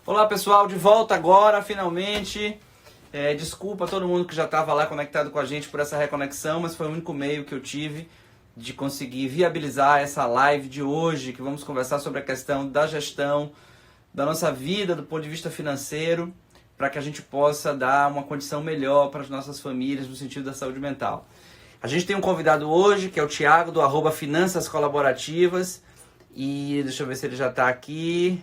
Olá pessoal, de volta agora, finalmente. Desculpa a todo mundo que já estava lá conectado com a gente por essa reconexão, mas foi o único meio que eu tive de conseguir viabilizar essa live de hoje, que vamos conversar sobre a questão da gestão da nossa vida do ponto de vista financeiro, para que a gente possa dar uma condição melhor para as nossas famílias no sentido da saúde mental. A gente tem um convidado hoje, que é o Thiago, do @Finanças Colaborativas, e deixa eu ver se ele já está aqui.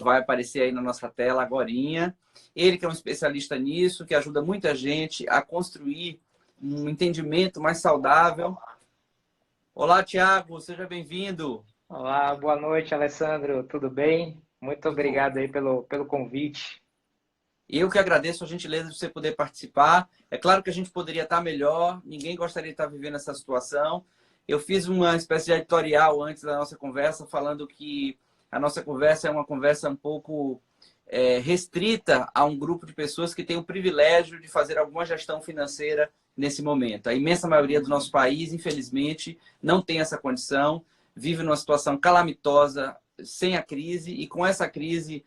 Vai aparecer aí na nossa tela agorinha. Ele que é um especialista nisso, que ajuda muita gente a construir um entendimento mais saudável. Olá, Thiago, seja bem-vindo. Olá, boa noite, Alessandro. Tudo bem? Muito Tudo. obrigado aí pelo convite. Eu que agradeço a gentileza de você poder participar. É claro que a gente poderia estar melhor, ninguém gostaria de estar vivendo essa situação. Eu fiz uma espécie de editorial antes da nossa conversa, falando que a nossa conversa é uma conversa um pouco restrita a um grupo de pessoas que tem o privilégio de fazer alguma gestão financeira nesse momento. A imensa maioria do nosso país, infelizmente, não tem essa condição, vive numa situação calamitosa, sem a crise, e com essa crise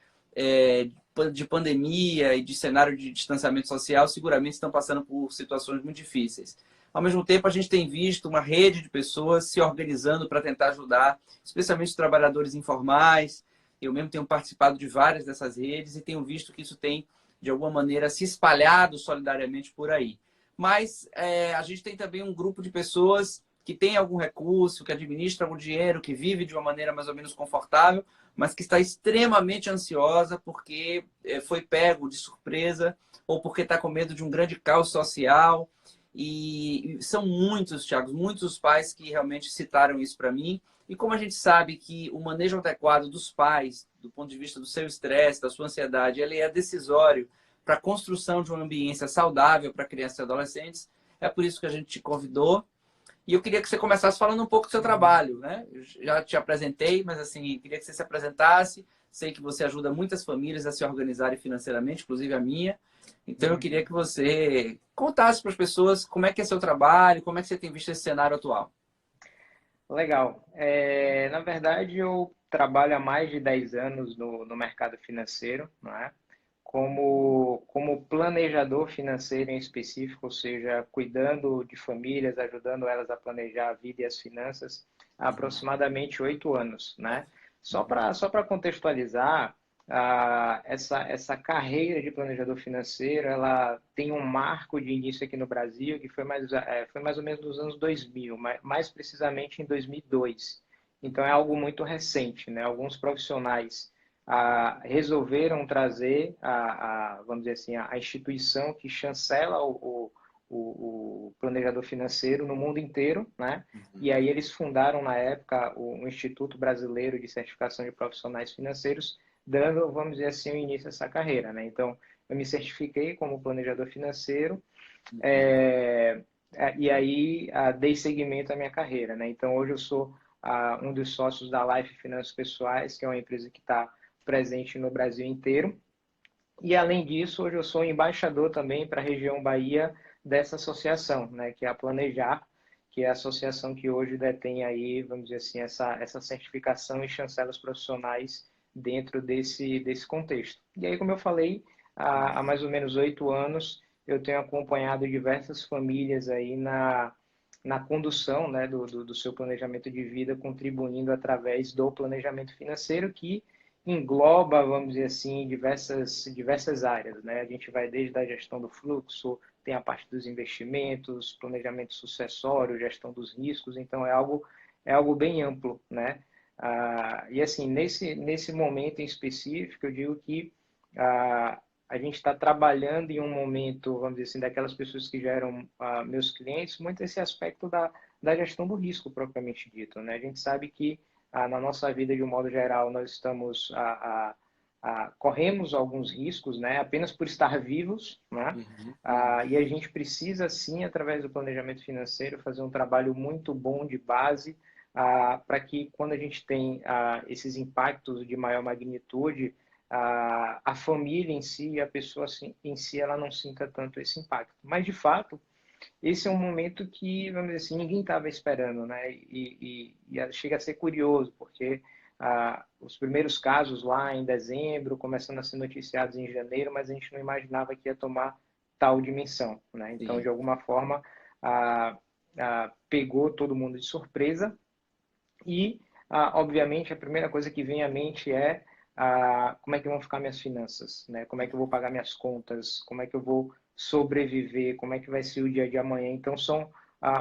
de pandemia e de cenário de distanciamento social, seguramente estão passando por situações muito difíceis. Ao mesmo tempo, a gente tem visto uma rede de pessoas se organizando para tentar ajudar, especialmente os trabalhadores informais. Eu mesmo tenho participado de várias dessas redes e tenho visto que isso tem, de alguma maneira, se espalhado solidariamente por aí. Mas a gente tem também um grupo de pessoas que tem algum recurso, que administra algum dinheiro, que vive de uma maneira mais ou menos confortável, mas que está extremamente ansiosa porque foi pego de surpresa ou porque está com medo de um grande caos social. E são muitos, Thiago, muitos os pais que realmente citaram isso para mim. E como a gente sabe que o manejo adequado dos pais, do ponto de vista do seu estresse, da sua ansiedade, ele é decisório para a construção de uma ambiência saudável para crianças e adolescentes, é por isso que a gente te convidou. E eu queria que você começasse falando um pouco do seu trabalho, né? Eu já te apresentei, mas assim, queria que você se apresentasse. Sei que você ajuda muitas famílias a se organizarem financeiramente, inclusive a minha. Então eu queria que você contasse para as pessoas como é que é seu trabalho, como é que você tem visto esse cenário atual. Legal. Na verdade, eu trabalho há mais de 10 anos no mercado financeiro, não é? Como planejador financeiro em específico, ou seja, cuidando de famílias, ajudando elas a planejar a vida e as finanças, há aproximadamente 8 anos, né? Só para contextualizar, essa carreira de planejador financeiro, ela tem um marco de início aqui no Brasil, que foi mais ou menos nos anos 2000, mais precisamente em 2002. Então, é algo muito recente, né? Alguns profissionais resolveram trazer, vamos dizer assim, a instituição que chancela o planejador financeiro no mundo inteiro, né? E aí eles fundaram, na época, o Instituto Brasileiro de Certificação de Profissionais Financeiros, dando, vamos dizer assim, o início a essa carreira, né? Então, eu me certifiquei como planejador financeiro, é, e aí dei seguimento à minha carreira, né? Então, hoje eu sou um dos sócios da Life Finanças Pessoais, que é uma empresa que está presente no Brasil inteiro. E, além disso, hoje eu sou embaixador também para a região Bahia dessa associação, né? Que é a Planejar, que é a associação que hoje detém aí, vamos dizer assim, essa certificação e chancela os profissionais dentro desse contexto. E aí, como eu falei, há mais ou menos 8 anos, eu tenho acompanhado diversas famílias aí na condução, né, do seu planejamento de vida, contribuindo através do planejamento financeiro, que engloba, vamos dizer assim, diversas áreas, né? A gente vai desde a gestão do fluxo, tem a parte dos investimentos, planejamento sucessório, gestão dos riscos, então é algo bem amplo, né? E assim, nesse momento em específico, eu digo que a gente está trabalhando em um momento, vamos dizer assim, daquelas pessoas que já eram meus clientes, muito esse aspecto da gestão do risco, propriamente dito, né? A gente sabe que na nossa vida, de um modo geral, nós estamos corremos alguns riscos, né? Apenas por estar vivos, né? E a gente precisa, sim, através do planejamento financeiro, fazer um trabalho muito bom de base para que, quando a gente tem esses impactos de maior magnitude, a família em si e a pessoa em si, ela não sinta tanto esse impacto. Mas, de fato, esse é um momento que, vamos dizer assim, ninguém estava esperando, né? E chega a ser curioso, porque os primeiros casos lá em dezembro, começando a ser noticiados em janeiro, mas a gente não imaginava que ia tomar tal dimensão, né? Então, Sim. de alguma forma, pegou todo mundo de surpresa e, obviamente, a primeira coisa que vem à mente é como é que vão ficar minhas finanças, né? Como é que eu vou pagar minhas contas, como é que eu vou sobreviver, como é que vai ser o dia de amanhã. Então, são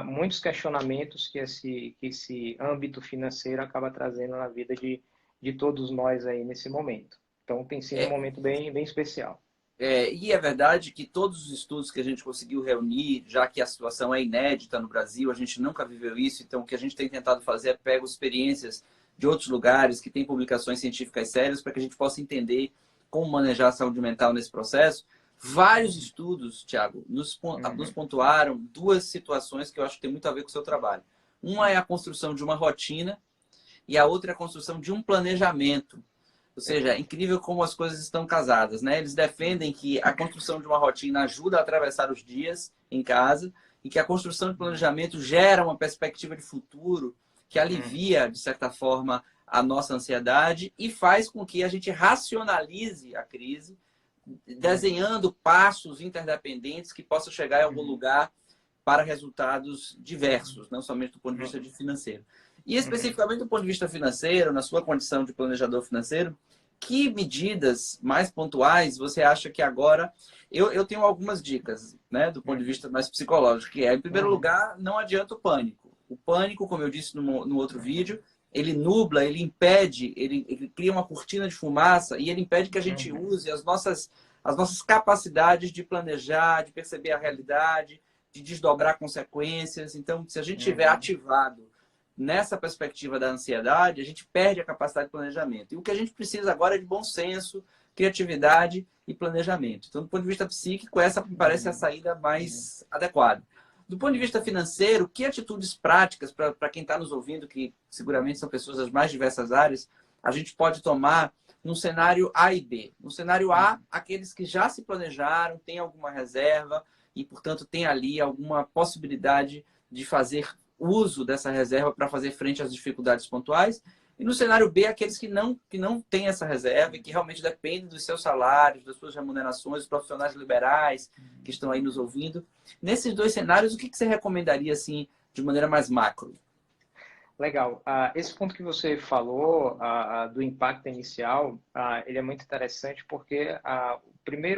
muitos questionamentos que esse âmbito financeiro acaba trazendo na vida de todos nós aí nesse momento. Então, tem sido um É, momento bem, bem especial. e é verdade que todos os estudos que a gente conseguiu reunir, já que a situação é inédita no Brasil, a gente nunca viveu isso, então o que a gente tem tentado fazer é pegar experiências de outros lugares que têm publicações científicas sérias para que a gente possa entender como manejar a saúde mental nesse processo. Vários estudos, Thiago, nos Uhum, pontuaram duas situações que eu acho que tem muito a ver com o seu trabalho. Uma é a construção de uma rotina e a outra é a construção de um planejamento. Ou seja, é perfeito. incrível como as coisas estão casadas, né? Eles defendem que a construção de uma rotina ajuda a atravessar os dias em casa e que a construção de planejamento gera uma perspectiva de futuro que Uhum, alivia, de certa forma, a nossa ansiedade e faz com que a gente racionalize a crise, uhum, desenhando passos interdependentes que possam chegar em algum uhum, lugar para resultados diversos, não somente do ponto de vista uhum, de financeiro. E uhum. especificamente do ponto de vista financeiro, na sua condição de planejador financeiro, que medidas mais pontuais você acha que agora... Eu tenho algumas dicas, né, do ponto de Uhum, vista mais psicológico, que é, em primeiro uhum, lugar, não adianta o pânico. O pânico, como eu disse no outro vídeo, ele nubla, ele impede, ele cria uma cortina de fumaça e ele impede que a gente uhum, use as nossas capacidades de planejar, de perceber a realidade, de desdobrar consequências. Então, se a gente tiver uhum, ativado nessa perspectiva da ansiedade, a gente perde a capacidade de planejamento. E o que a gente precisa agora é de bom senso, criatividade e planejamento. Então, do ponto de vista psíquico, essa me parece a uhum, saída uhum, mais adequada. Do ponto de vista uhum, financeiro, que atitudes práticas, para quem está nos ouvindo, que seguramente são pessoas das mais diversas áreas, a gente pode tomar num cenário A e B. No cenário A, uhum, aqueles que já se planejaram, têm alguma reserva e, portanto, tem ali alguma possibilidade de fazer uso dessa reserva para fazer frente às dificuldades pontuais. E no cenário B, aqueles que não têm essa reserva e que realmente dependem dos seus salários, das suas remunerações, os profissionais liberais que estão aí nos ouvindo. Nesses dois cenários, o que você recomendaria, assim, de maneira mais macro? Legal. Esse ponto que você falou, do impacto inicial, ele é muito interessante porque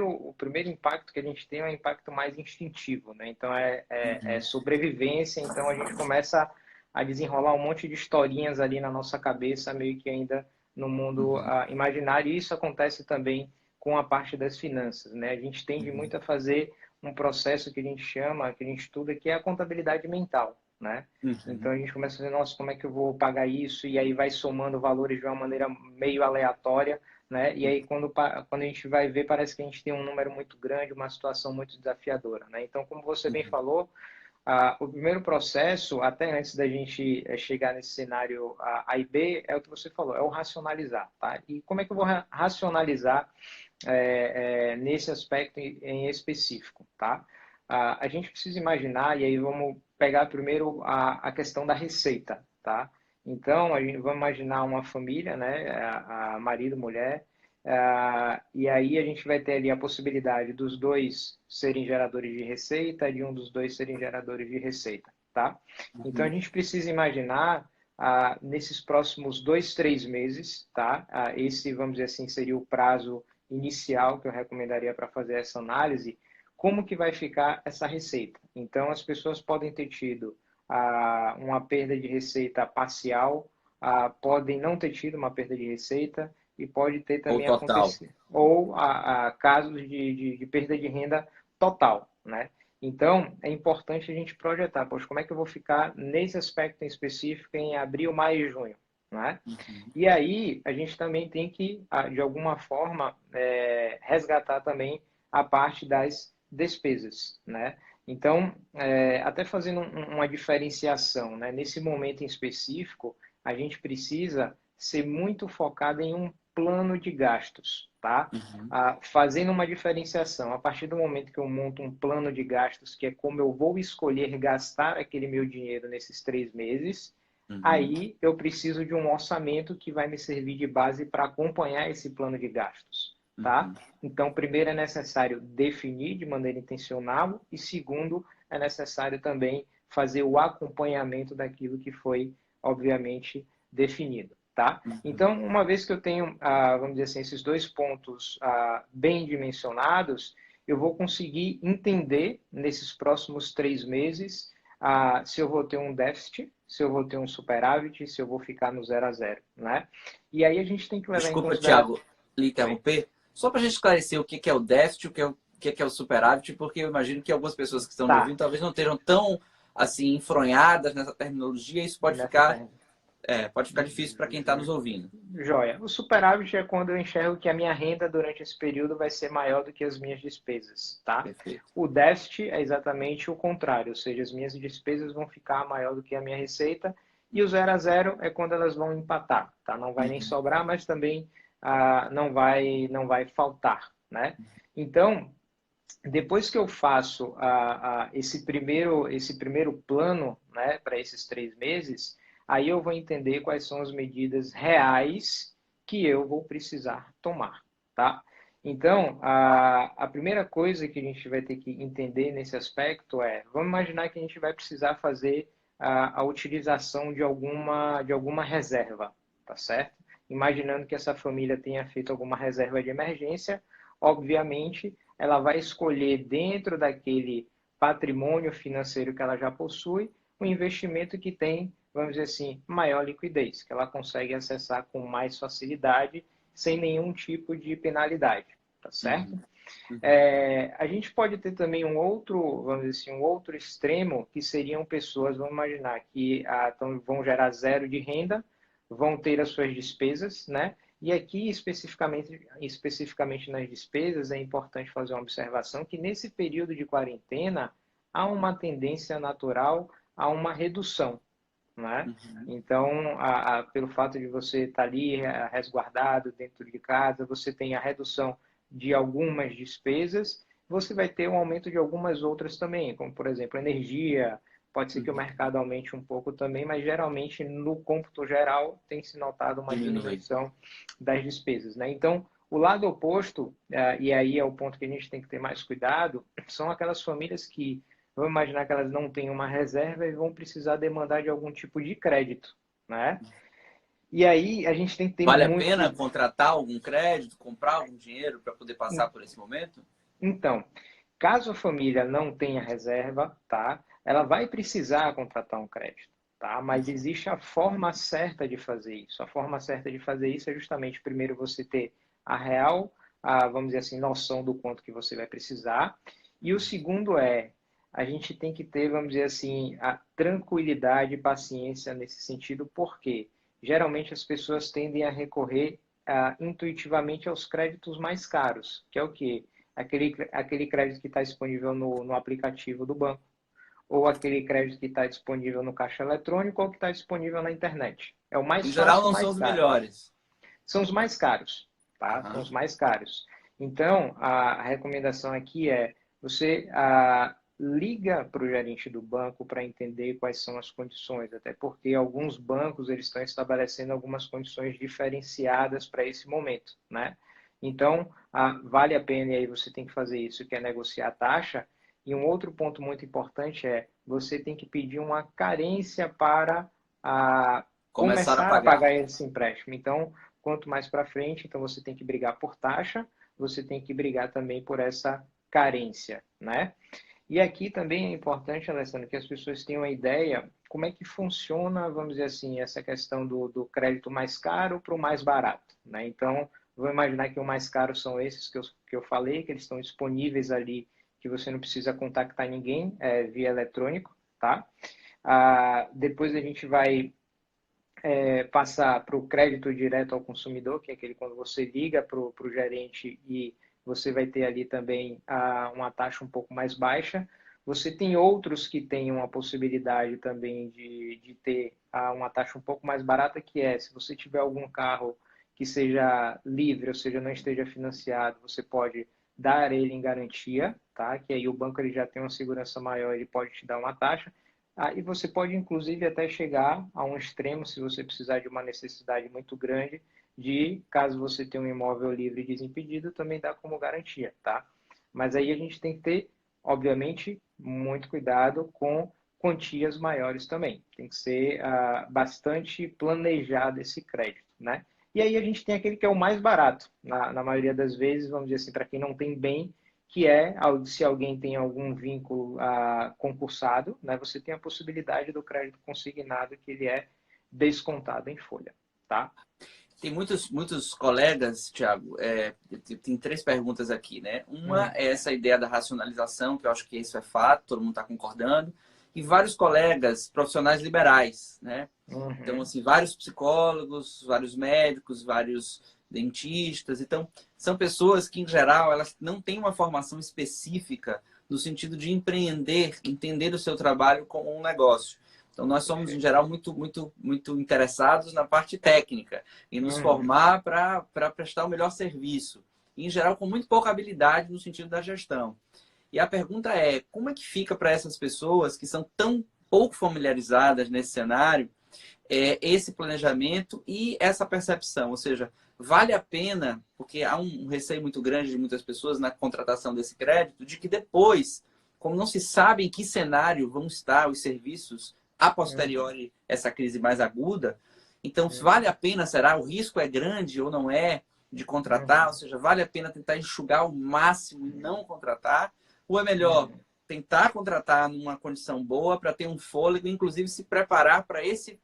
o primeiro impacto que a gente tem é um impacto mais instintivo, né? Então, é Uhum, sobrevivência. Então, a gente começa a desenrolar um monte de historinhas ali na nossa cabeça, meio que ainda no mundo uhum, imaginário. E isso acontece também com a parte das finanças, né? A gente tende uhum, muito a fazer um processo que a gente chama, que a gente estuda, que é a contabilidade mental, né? Então uhum, a gente começa a dizer, nossa, como é que eu vou pagar isso? E aí vai somando valores de uma maneira meio aleatória, né? E aí quando a gente vai ver, parece que a gente tem um número muito grande, uma situação muito desafiadora, né? Então, como você bem uhum, falou, o primeiro processo, até antes da gente chegar nesse cenário A e B, é o que você falou, é o racionalizar, tá? E como é que eu vou racionalizar nesse aspecto em específico, tá? A gente precisa imaginar, e aí vamos pegar primeiro a questão da receita, tá? Então, a gente vai imaginar uma família, né? A marido, mulher, e aí a gente vai ter ali a possibilidade dos dois serem geradores de receita, de um dos dois serem geradores de receita, tá? Então, a uhum, gente precisa imaginar nesses próximos 2, 3 meses, tá? Esse, vamos dizer assim, seria o prazo inicial que eu recomendaria para fazer essa análise, como que vai ficar essa receita. Então, as pessoas podem ter tido uma perda de receita parcial, podem não ter tido uma perda de receita e pode ter ou também total. acontecido, ou casos de perda de renda total, né? Então, é importante a gente projetar, poxa, como é que eu vou ficar nesse aspecto em específico em abril, maio e junho, né? Uhum, E aí, a gente também tem que, de alguma forma, resgatar também a parte das despesas, né? Então, até fazendo uma diferenciação, né? Nesse momento em específico, a gente precisa ser muito focado em um plano de gastos, tá? uhum, Fazendo uma diferenciação, a partir do momento que eu monto um plano de gastos, que é como eu vou escolher gastar aquele meu dinheiro nesses 3 meses, Uhum. Aí eu preciso de um orçamento que vai me servir de base para acompanhar esse plano de gastos, tá? Uhum. Então, primeiro é necessário definir de maneira intencional e segundo é necessário também fazer o acompanhamento daquilo que foi, obviamente, definido, tá? Uhum. Então, uma vez que eu tenho, vamos dizer assim, esses dois pontos bem dimensionados, eu vou conseguir entender nesses próximos 3 meses se eu vou ter um déficit, se eu vou ter um superávit, se eu vou ficar no 0 a 0, né? E aí a gente tem que levar em Desculpa, consideração... Thiago, lhe Oi. interromper. Só para a gente esclarecer o que é o déficit, o que é o superávit, porque eu imagino que algumas pessoas que estão nos Tá, ouvindo talvez não estejam tão assim enfronhadas nessa terminologia. Isso nessa pergunta. pode ficar difícil para quem está nos ouvindo. Joia. O superávit é quando eu enxergo que a minha renda durante esse período vai ser maior do que as minhas despesas, tá? Perfeito. O déficit é exatamente o contrário, ou seja, as minhas despesas vão ficar maior do que a minha receita, e o 0 a 0 é quando elas vão empatar, tá? Não vai nem Uhum. sobrar, mas também não vai faltar, né? Então, depois que eu faço esse primeiro plano, né, para esses 3 meses, aí eu vou entender quais são as medidas reais que eu vou precisar tomar, tá? Então, a primeira coisa que a gente vai ter que entender nesse aspecto vamos imaginar que a gente vai precisar fazer a utilização de alguma reserva, tá certo? Imaginando que essa família tenha feito alguma reserva de emergência, obviamente ela vai escolher dentro daquele patrimônio financeiro que ela já possui, um investimento que tem, vamos dizer assim, maior liquidez, que ela consegue acessar com mais facilidade, sem nenhum tipo de penalidade, tá certo? Uhum. Uhum. A gente pode ter também um outro, vamos dizer assim, um outro extremo, que seriam pessoas, vamos imaginar, que então, vão gerar zero de renda, vão ter as suas despesas, né? E aqui, especificamente nas despesas, é importante fazer uma observação que nesse período de quarentena há uma tendência natural a uma redução, né? Uhum. Então, pelo fato de você estar ali resguardado dentro de casa, você tem a redução de algumas despesas, você vai ter um aumento de algumas outras também, como, por exemplo, energia. Pode ser que o Uhum. mercado aumente um pouco também, mas geralmente no cômputo geral tem se notado uma Diminui. diminuição das despesas, né? Então, o lado oposto, e aí é o ponto que a gente tem que ter mais cuidado, são aquelas famílias que vamos imaginar que elas não têm uma reserva e vão precisar demandar de algum tipo de crédito, né? E aí a gente tem que ter Vale a muito pena cuidado. contratar algum crédito, comprar algum dinheiro para poder passar por esse momento? Então, caso a família não tenha reserva, tá? Ela vai precisar contratar um crédito, tá? Mas existe a forma certa de fazer isso. A forma certa de fazer isso é justamente primeiro você ter a real, vamos dizer assim, noção do quanto que você vai precisar. E o segundo a gente tem que ter, vamos dizer assim, a tranquilidade e paciência nesse sentido, porque geralmente as pessoas tendem a recorrer intuitivamente aos créditos mais caros, que é o quê? Aquele crédito que está disponível no aplicativo do banco, ou aquele crédito que está disponível no caixa eletrônico, ou que está disponível na internet. É o Em mais geral, fácil, não são mais os caro. melhores. São os mais caros, tá? São Aham. os mais caros. Então, a recomendação aqui você liga para o gerente do banco para entender quais são as condições, até porque alguns bancos eles estão estabelecendo algumas condições diferenciadas para esse momento, né? Então, vale a pena e aí você tem que fazer isso, que é negociar a taxa. E um outro ponto muito importante você tem que pedir uma carência para Começar a começar a pagar. pagar esse empréstimo. Então, quanto mais para frente, então você tem que brigar por taxa, você tem que brigar também por essa carência, né? E aqui também é importante, Alessandro, que as pessoas tenham uma ideia como é que funciona, vamos dizer assim, essa questão do crédito mais caro para o mais barato, né? Então, vou imaginar que o mais caro são esses que eu falei, que eles estão disponíveis ali, que você não precisa contactar ninguém via eletrônico, tá? Depois a gente vai passar para o crédito direto ao consumidor, que é aquele quando você liga para o gerente e você vai ter ali também uma taxa um pouco mais baixa. Você tem outros que têm uma possibilidade também de ter uma taxa um pouco mais barata, que se você tiver algum carro que seja livre, ou seja, não esteja financiado, você pode dar ele em garantia, tá? Que aí o banco ele já tem uma segurança maior, ele pode te dar uma taxa. E você pode, inclusive, até chegar a um extremo, se você precisar de uma necessidade muito grande, de, caso você tenha um imóvel livre e desimpedido, também dá como garantia, tá? Mas aí a gente tem que ter, obviamente, muito cuidado com quantias maiores também. Tem que ser bastante planejado esse crédito, né? E aí a gente tem aquele que é o mais barato, na maioria das vezes, vamos dizer assim, para quem não tem bem, que é, se alguém tem algum vínculo concursado, né, você tem a possibilidade do crédito consignado, que ele é descontado em folha, tá? Tem muitos colegas, Thiago, tem três perguntas aqui, né? Uma é essa ideia da racionalização, que eu acho que isso é fato, todo mundo está concordando, e vários colegas profissionais liberais, né? Então, assim, vários psicólogos, vários médicos, vários dentistas. Então, são pessoas que, em geral, elas não têm uma formação específica no sentido de empreender, entender o seu trabalho como um negócio. Então, nós somos, em geral, muito interessados na parte técnica, em nos formar para prestar o melhor serviço. E, em geral, com muito pouca habilidade no sentido da gestão. E a pergunta é, como é que fica para essas pessoas que são tão pouco familiarizadas nesse cenário, esse planejamento e essa percepção? Ou seja, vale a pena, porque há um receio muito grande de muitas pessoas na contratação desse crédito, de que depois, como não se sabe em que cenário vão estar os serviços a posteriori essa crise mais aguda, então vale a pena, será? O risco é grande ou não é de contratar? Ou seja, vale a pena tentar enxugar o máximo e não contratar? Ou é melhor tentar contratar numa condição boa para ter um fôlego, inclusive se preparar para esse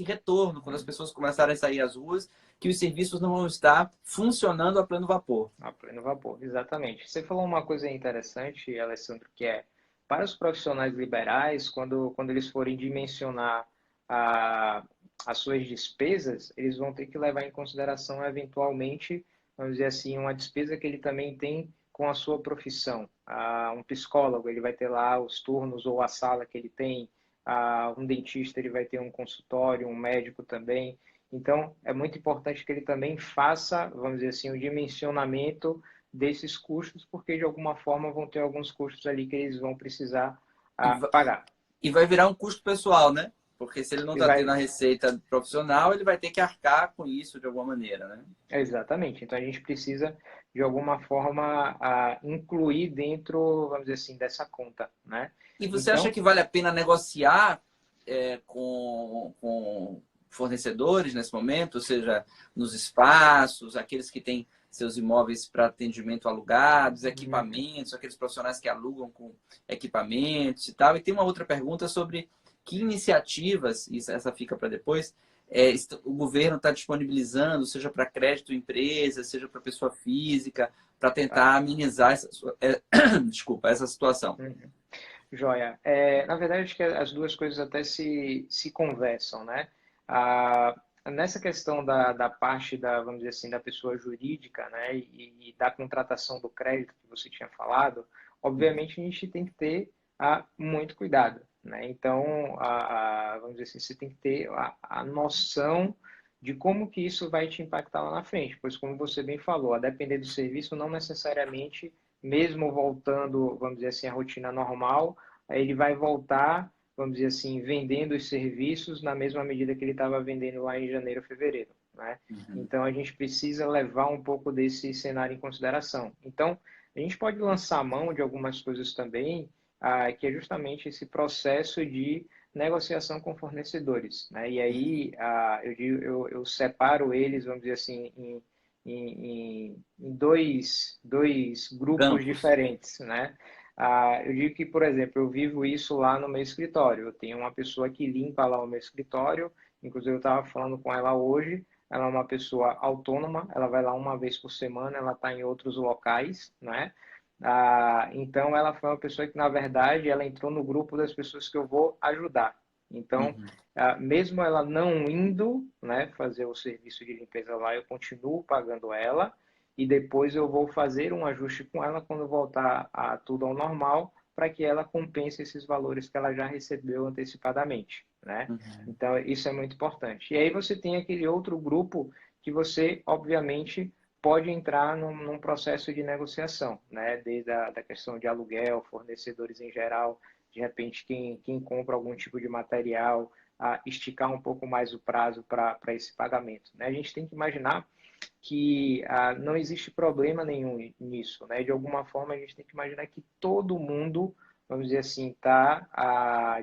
retorno, quando as pessoas começarem a sair às ruas, que os serviços não vão estar funcionando a pleno vapor? A pleno vapor, exatamente. Você falou uma coisa interessante, Alessandro, que é para os profissionais liberais, quando eles forem dimensionar a, as suas despesas, eles vão ter que levar em consideração, eventualmente, vamos dizer assim, uma despesa que ele também tem com a sua profissão. Um psicólogo, ele vai ter lá os turnos ou a sala que ele tem, um dentista, ele vai ter um consultório, um médico também. Então, é muito importante que ele também faça, vamos dizer assim, o dimensionamento desses custos, porque de alguma forma vão ter alguns custos ali que eles vão precisar E, pagar. e vai virar um custo pessoal, né? Porque se ele não E está tendo vai... a receita profissional, ele vai ter que arcar com isso de alguma maneira, né? Exatamente. Então, a gente precisa, de alguma forma, incluir dentro, vamos dizer assim, dessa conta, né? E você acha Então, que vale a pena negociar com fornecedores nesse momento, ou seja, nos espaços, aqueles que têm seus imóveis para atendimento alugados, equipamentos, aqueles profissionais que alugam com equipamentos e tal? E tem uma outra pergunta sobre que iniciativas, e essa fica para depois, o governo está disponibilizando, seja para crédito empresa, seja para pessoa física, para tentar amenizar desculpa, essa situação. Joia. Na verdade, acho que as duas coisas até se conversam, né? Nessa questão da parte da, vamos dizer assim, da pessoa jurídica, né, e da contratação do crédito que você tinha falado, obviamente a gente tem que ter muito cuidado, né? Então, vamos dizer assim, você tem que ter a noção de como que isso vai te impactar lá na frente, pois como você bem falou, a depender do serviço, não necessariamente, mesmo voltando, vamos dizer assim, à rotina normal, aí ele vai voltar, vamos dizer assim, vendendo os serviços na mesma medida que ele estava vendendo lá em janeiro, fevereiro, né? Então, a gente precisa levar um pouco desse cenário em consideração. Então, a gente pode lançar mão de algumas coisas também, que é justamente esse processo de negociação com fornecedores, né? E aí, eu separo eles, vamos dizer assim, em dois grupos Campos. diferentes, né? Eu digo que, por exemplo, eu vivo isso lá no meu escritório. Eu tenho uma pessoa que limpa lá o meu escritório. Inclusive, eu estava falando com ela hoje. Ela é uma pessoa autônoma. Ela vai lá uma vez por semana. Ela está em outros locais, né? Então, ela foi uma pessoa que, na verdade, ela entrou no grupo das pessoas que eu vou ajudar. Então, mesmo ela não indo, né, fazer o serviço de limpeza lá, eu continuo pagando ela e depois eu vou fazer um ajuste com ela quando voltar a tudo ao normal, para que ela compense esses valores que ela já recebeu antecipadamente, né? Então, isso é muito importante. E aí você tem aquele outro grupo que você, obviamente, pode entrar num processo de negociação, né? Desde a da questão de aluguel, fornecedores em geral, de repente, quem compra algum tipo de material, esticar um pouco mais o prazo para esse pagamento, né? A gente tem que imaginar que não existe problema nenhum nisso, né? De alguma forma, a gente tem que imaginar que todo mundo, vamos dizer assim, está,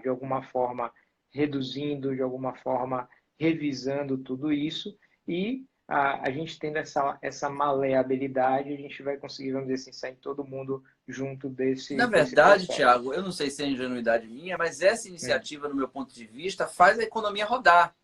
de alguma forma, reduzindo, de alguma forma, revisando tudo isso e a gente tendo essa maleabilidade, a gente vai conseguir, vamos dizer assim, sair todo mundo junto Na desse verdade, processo. Thiago, eu não sei se é ingenuidade minha, mas essa Hum, iniciativa, no meu ponto de vista, faz a economia rodar.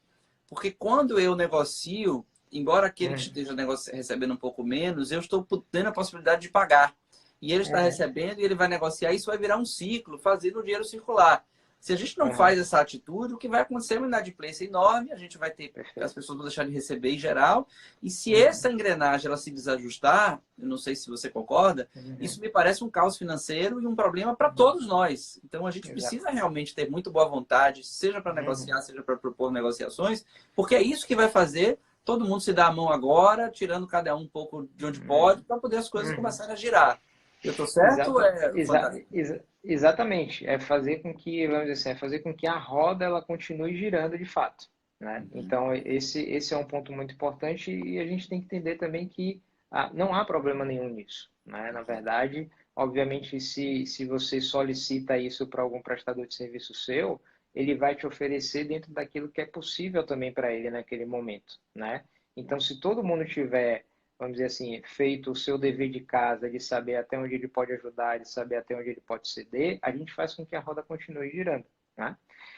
Porque quando eu negocio, embora aquele que hum, esteja recebendo um pouco menos, eu estou tendo a possibilidade de pagar. E ele está uhum, recebendo e ele vai negociar, isso vai virar um ciclo, fazendo o dinheiro circular. Se a gente não uhum, faz essa atitude, o que vai acontecer é uma inadimplência enorme, a gente vai ter, as perfeito. pessoas vão deixar de receber em geral, e se essa Uhum, engrenagem ela se desajustar, eu não sei se você concorda, uhum, isso me parece um caos financeiro e um problema para uhum, todos nós. Então a gente exato. precisa realmente ter muito boa vontade, seja para Uhum, negociar, seja para propor negociações, porque é isso que vai fazer todo mundo se dar a mão agora, tirando cada um pouco de onde pode, uhum, para poder as coisas uhum. começarem a girar. Eu estou certo ou é fantasia? Exatamente. É fazer com que, vamos dizer assim, é fazer com que a roda ela continue girando de fato, né? Uhum. Então, esse é um ponto muito importante e a gente tem que entender também que não há problema nenhum nisso, né? Na verdade, obviamente, se você solicita isso para algum prestador de serviço seu, ele vai te oferecer dentro daquilo que é possível também para ele naquele momento, né? Então, se todo mundo tiver, vamos dizer assim, feito o seu dever de casa, de saber até onde ele pode ajudar, de saber até onde ele pode ceder, a gente faz com que a roda continue girando, né?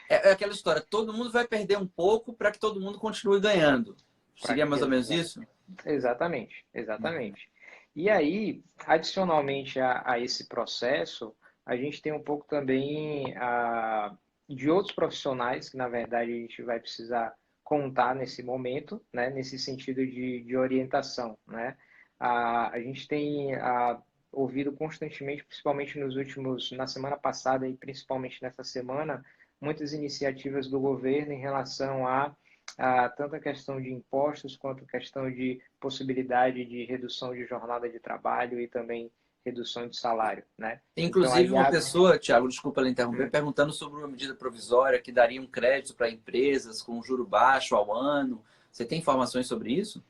É aquela história, todo mundo vai perder um pouco para que todo mundo continue ganhando. Seria mais ou menos isso? Exatamente, Uhum. exatamente. E aí, adicionalmente a esse processo, a gente tem um pouco também de outros profissionais que, na verdade, a gente vai precisar contar nesse momento, né, nesse sentido de orientação, né? A gente tem ouvido constantemente, principalmente na semana passada e principalmente nessa semana, muitas iniciativas do governo em relação tanto a questão de impostos quanto a questão de possibilidade de redução de jornada de trabalho e também redução de salário, né? Então Inclusive, aí uma abre. pessoa, Thiago, desculpa ela interromper, Hum. perguntando sobre uma medida provisória que daria um crédito para empresas com juro baixo ao ano. Você tem informações sobre isso?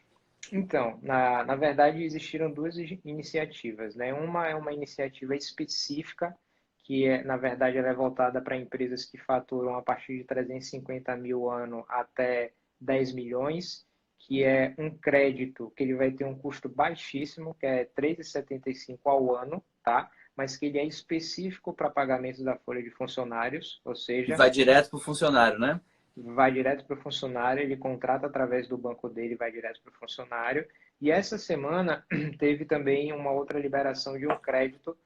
Então, na verdade, existiram duas iniciativas, né? Uma é uma iniciativa específica, que na verdade, ela é voltada para empresas que faturam a partir de 350 mil ano até 10 milhões, que é um crédito que ele vai ter um custo baixíssimo, que é 3,75 ao ano, tá? Mas que ele é específico para pagamento da folha de funcionários, ou E seja, vai direto para o funcionário, né? vai direto para o funcionário, ele contrata através do banco dele, vai direto para o funcionário. E essa semana teve também uma outra liberação de um crédito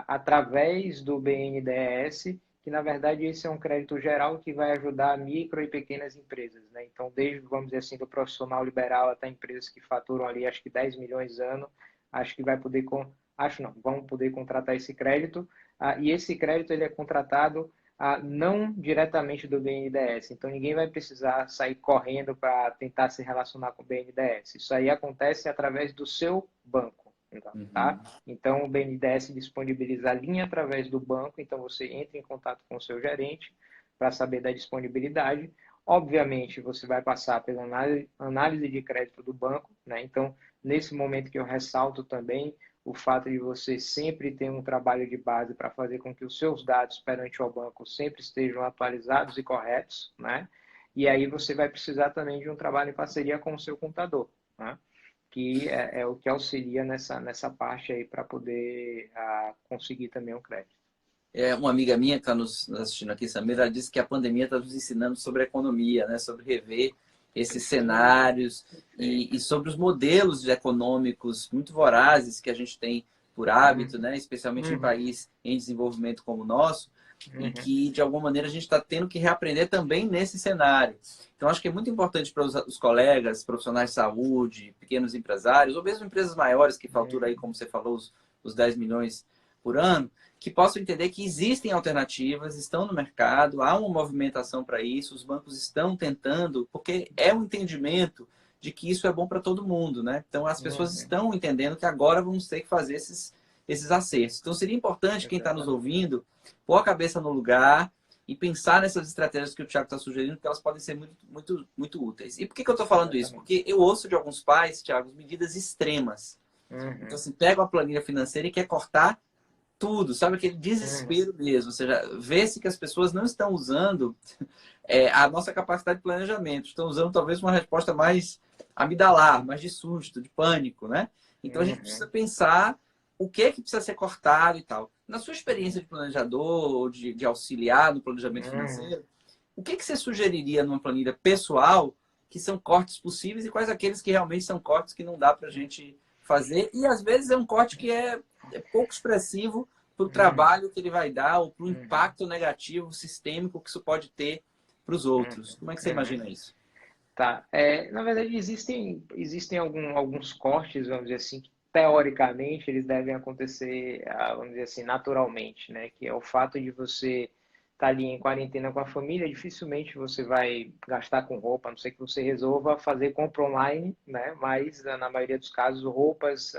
através do BNDES, que na verdade esse é um crédito geral que vai ajudar micro e pequenas empresas, né? Então, desde, vamos dizer assim, do profissional liberal até empresas que faturam ali, acho que 10 milhões ano, acho que vai poder, acho não, vão poder contratar esse crédito. E esse crédito ele é contratado não diretamente do BNDES. Então, ninguém vai precisar sair correndo para tentar se relacionar com o BNDES. Isso aí acontece através do seu banco. Então, tá? Uhum. Então, o BNDES disponibiliza a linha através do banco. Então, você entra em contato com o seu gerente para saber da disponibilidade. Obviamente, você vai passar pela análise de crédito do banco, né? Então, nesse momento que eu ressalto também, o fato de você sempre ter um trabalho de base para fazer com que os seus dados perante o banco sempre estejam atualizados e corretos, né? E aí você vai precisar também de um trabalho em parceria com o seu contador, né? Que é o que auxilia nessa parte aí para poder conseguir também o crédito. É, uma amiga minha que está nos assistindo aqui, Samira, ela disse que a pandemia está nos ensinando sobre a economia, né? Sobre rever esses Perfeito, cenários e perfeito. sobre os modelos econômicos muito vorazes que a gente tem por hábito, Uhum, né? Especialmente em uhum, país em desenvolvimento como o nosso, e uhum, que, de alguma maneira, a gente está tendo que reaprender também nesse cenário. Então, acho que é muito importante para os colegas, profissionais de saúde, pequenos empresários, ou mesmo empresas maiores que faturam aí, uhum, como você falou, os 10 milhões por ano, que possam entender que existem alternativas, estão no mercado, há uma movimentação para isso, os bancos estão tentando, porque é um entendimento de que isso é bom para todo mundo, né? Então as pessoas uhum. estão entendendo que agora vamos ter que fazer esses acertos. Então, seria importante quem está nos Exatamente. ouvindo pôr a cabeça no lugar e pensar nessas estratégias que o Thiago está sugerindo, porque elas podem ser muito úteis. E por que eu estou falando isso? Exatamente. Porque eu ouço de alguns pais, Thiago, medidas extremas. Então, Uhum, assim, pega uma planilha financeira e quer cortar tudo, sabe? Aquele uhum, desespero mesmo. Ou seja, vê-se que as pessoas não estão usando a nossa capacidade de planejamento, estão usando talvez uma resposta mais amidalar, mais de susto, de pânico, né? Então a gente precisa uhum, pensar o que é que precisa ser cortado e tal. Na sua experiência de planejador ou de auxiliar no planejamento uhum, financeiro, o que é que você sugeriria numa planilha pessoal que são cortes possíveis e quais aqueles que realmente são cortes que não dá para a gente fazer? E às vezes é um corte que é pouco expressivo para o uhum, trabalho que ele vai dar ou para o uhum, impacto negativo sistêmico que isso pode ter para os uhum, outros. Como é que você uhum. imagina isso? Tá. Na verdade, existem alguns cortes, vamos dizer assim, que teoricamente eles devem acontecer, vamos dizer assim, naturalmente, né? Que é o fato de você estar ali em quarentena com a família, dificilmente você vai gastar com roupa, a não ser que você resolva fazer compra online, né? Mas na maioria dos casos, roupas,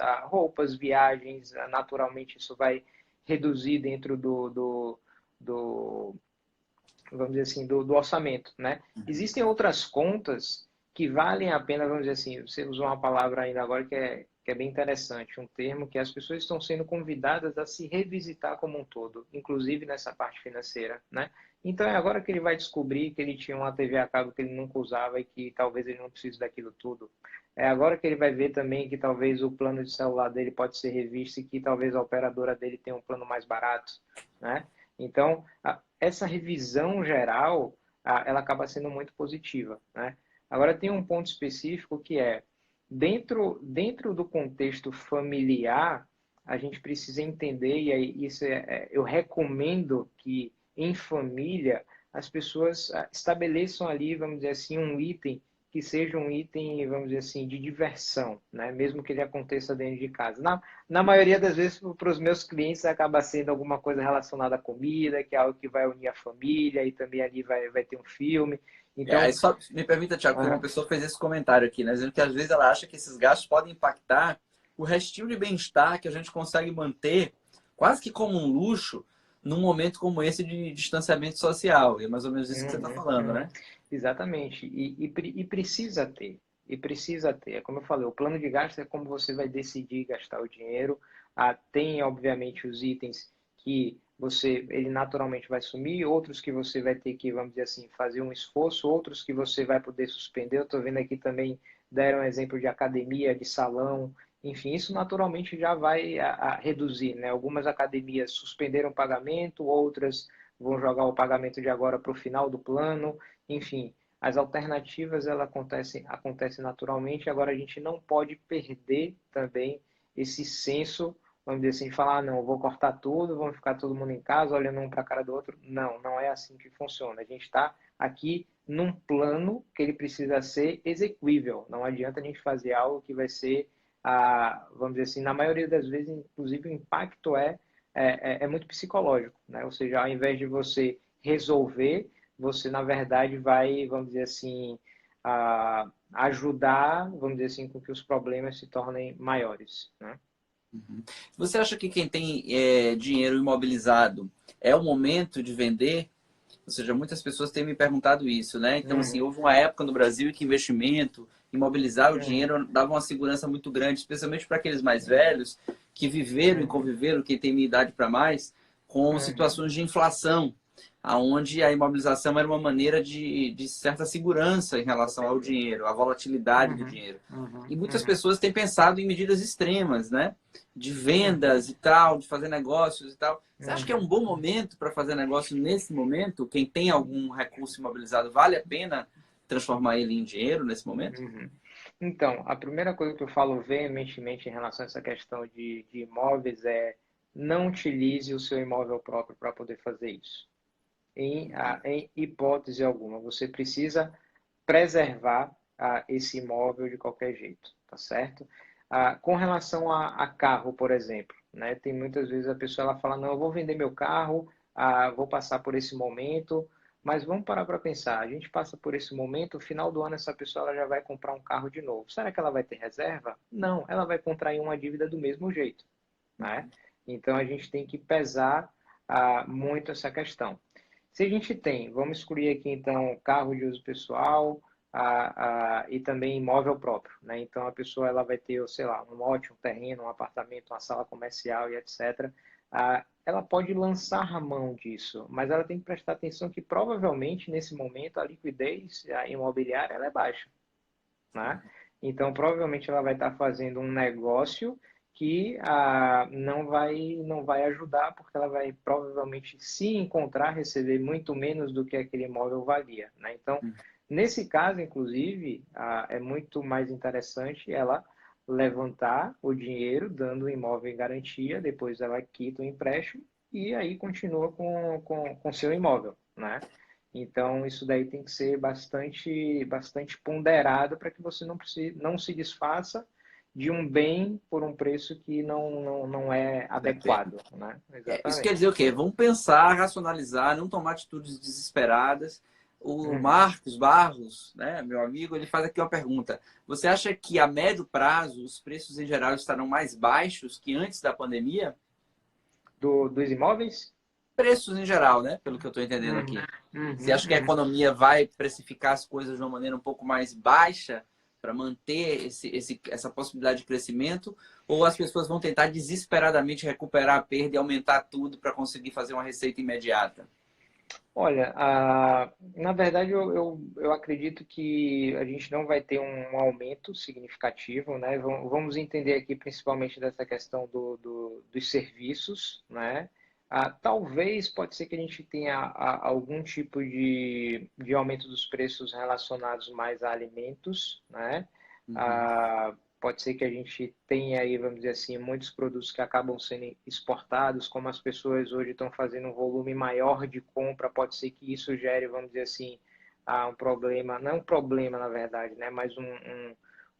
viagens, naturalmente isso vai reduzir dentro do vamos dizer assim, do orçamento, né? Existem outras contas que valem a pena, vamos dizer assim, você usou uma palavra ainda agora que é bem interessante, um termo que as pessoas estão sendo convidadas a se revisitar como um todo, inclusive nessa parte financeira, né? Então é agora que ele vai descobrir que ele tinha uma TV a cabo que ele nunca usava e que talvez ele não precise daquilo tudo. É agora que ele vai ver também que talvez o plano de celular dele pode ser revisto e que talvez a operadora dele tenha um plano mais barato, né? Então, essa revisão geral, ela acaba sendo muito positiva, né? Agora tem um ponto específico que é, dentro do contexto familiar, a gente precisa entender, e aí eu recomendo que em família as pessoas estabeleçam ali, vamos dizer assim, um item que seja um item, vamos dizer assim, de diversão, né? Mesmo que ele aconteça dentro de casa. Na maioria das vezes, para os meus clientes, acaba sendo alguma coisa relacionada à comida, que é algo que vai unir a família, e também ali vai ter um filme. Aí Então, só me permita, Tiago, que uma aham, pessoa fez esse comentário aqui, né? Dizendo que às vezes ela acha que esses gastos podem impactar o restinho de bem-estar que a gente consegue manter quase que como um luxo num momento como esse de distanciamento social. E é mais ou menos isso que você está uhum, falando, uhum, né? exatamente. E precisa ter. E precisa ter. É como eu falei, o plano de gasto é como você vai decidir gastar o dinheiro. Tem, obviamente, os itens que ele naturalmente vai sumir, outros que você vai ter que, vamos dizer assim, fazer um esforço, outros que você vai poder suspender. Eu estou vendo aqui também, deram um exemplo de academia, de salão, enfim, isso naturalmente já vai reduzir, né? Algumas academias suspenderam o pagamento, outras vão jogar o pagamento de agora para o final do plano, enfim, as alternativas ela acontecem naturalmente, agora a gente não pode perder também esse senso, vamos dizer assim, de falar, não, vou cortar tudo, vamos ficar todo mundo em casa, olhando um para a cara do outro. Não, não é assim que funciona. A gente está aqui num plano que ele precisa ser execuível. Não adianta a gente fazer algo que vai ser, vamos dizer assim, na maioria das vezes, inclusive o impacto é muito psicológico, né? Ou seja, ao invés de você resolver, você na verdade vai, vamos dizer assim, ajudar, vamos dizer assim, com que os problemas se tornem maiores, né? Você acha que quem tem dinheiro imobilizado é o momento de vender? Ou seja, muitas pessoas têm me perguntado isso, né? Então, assim, Uhum, houve uma época no Brasil em que investimento, imobilizar o uhum, dinheiro dava uma segurança muito grande, especialmente para aqueles mais velhos que viveram e uhum, conviveram, quem tem minha idade para mais, com uhum, situações de inflação, aonde a imobilização era uma maneira de certa segurança em relação ao dinheiro, à volatilidade do uhum, dinheiro. uhum, E muitas uhum, pessoas têm pensado em medidas extremas, né? De uhum, vendas e tal, de fazer negócios e tal. Você acha que é um uhum. bom momento para fazer negócio nesse momento? Quem tem algum recurso imobilizado, vale a pena transformar ele em dinheiro nesse momento? Uhum. Então, a primeira coisa que eu falo veementemente em relação a essa questão de imóveis é não utilize o seu imóvel próprio para poder fazer isso. Em hipótese alguma, você precisa preservar esse imóvel de qualquer jeito, tá certo? Com relação a carro, por exemplo, né? Tem muitas vezes a pessoa ela fala, não, eu vou vender meu carro, vou passar por esse momento, mas vamos parar para pensar, a gente passa por esse momento, no final do ano essa pessoa ela já vai comprar um carro de novo. Será que ela vai ter reserva? Não, ela vai contrair uma dívida do mesmo jeito, né? Então, a gente tem que pesar muito essa questão. Se a gente tem, vamos excluir aqui, então, carro de uso pessoal e também imóvel próprio, né? Então, a pessoa ela vai ter, sei lá, um lote, um terreno, um apartamento, uma sala comercial e etc. Ela pode lançar a mão disso, mas ela tem que prestar atenção que, provavelmente, nesse momento, a liquidez imobiliária ela é baixa, né? Então, provavelmente ela vai estar fazendo um negócio que não vai ajudar, porque ela vai provavelmente, se encontrar, receber muito menos do que aquele imóvel valia, né? Então, nesse caso, inclusive, é muito mais interessante ela levantar o dinheiro, dando o imóvel em garantia, depois ela quita o empréstimo e aí continua com seu imóvel, né? Então, isso daí tem que ser bastante ponderado para que você não se desfaça de um bem por um preço que não é adequado, né? Isso quer dizer Exatamente. o quê? Vamos pensar, racionalizar, não tomar atitudes desesperadas. O Uhum. Marcos Barros, né, meu amigo, ele faz aqui uma pergunta. Você acha que a médio prazo os preços em geral estarão mais baixos que antes da pandemia? Dos imóveis? Preços em geral, né? Pelo que eu estou entendendo Uhum. aqui. Você Uhum. acha que a Uhum. economia vai precificar as coisas de uma maneira um pouco mais baixa para manter essa possibilidade de crescimento? Ou as pessoas vão tentar desesperadamente recuperar a perda e aumentar tudo para conseguir fazer uma receita imediata? Olha, na verdade eu acredito que a gente não vai ter um aumento significativo, né? Vamos entender aqui principalmente dessa questão dos serviços, né? Talvez pode ser que a gente tenha algum tipo de aumento dos preços relacionados mais a alimentos, né? Uhum. Pode ser que a gente tenha aí, vamos dizer assim, muitos produtos que acabam sendo exportados, como as pessoas hoje estão fazendo um volume maior de compra, pode ser que isso gere, vamos dizer assim, um problema, não é um problema na verdade, né, mas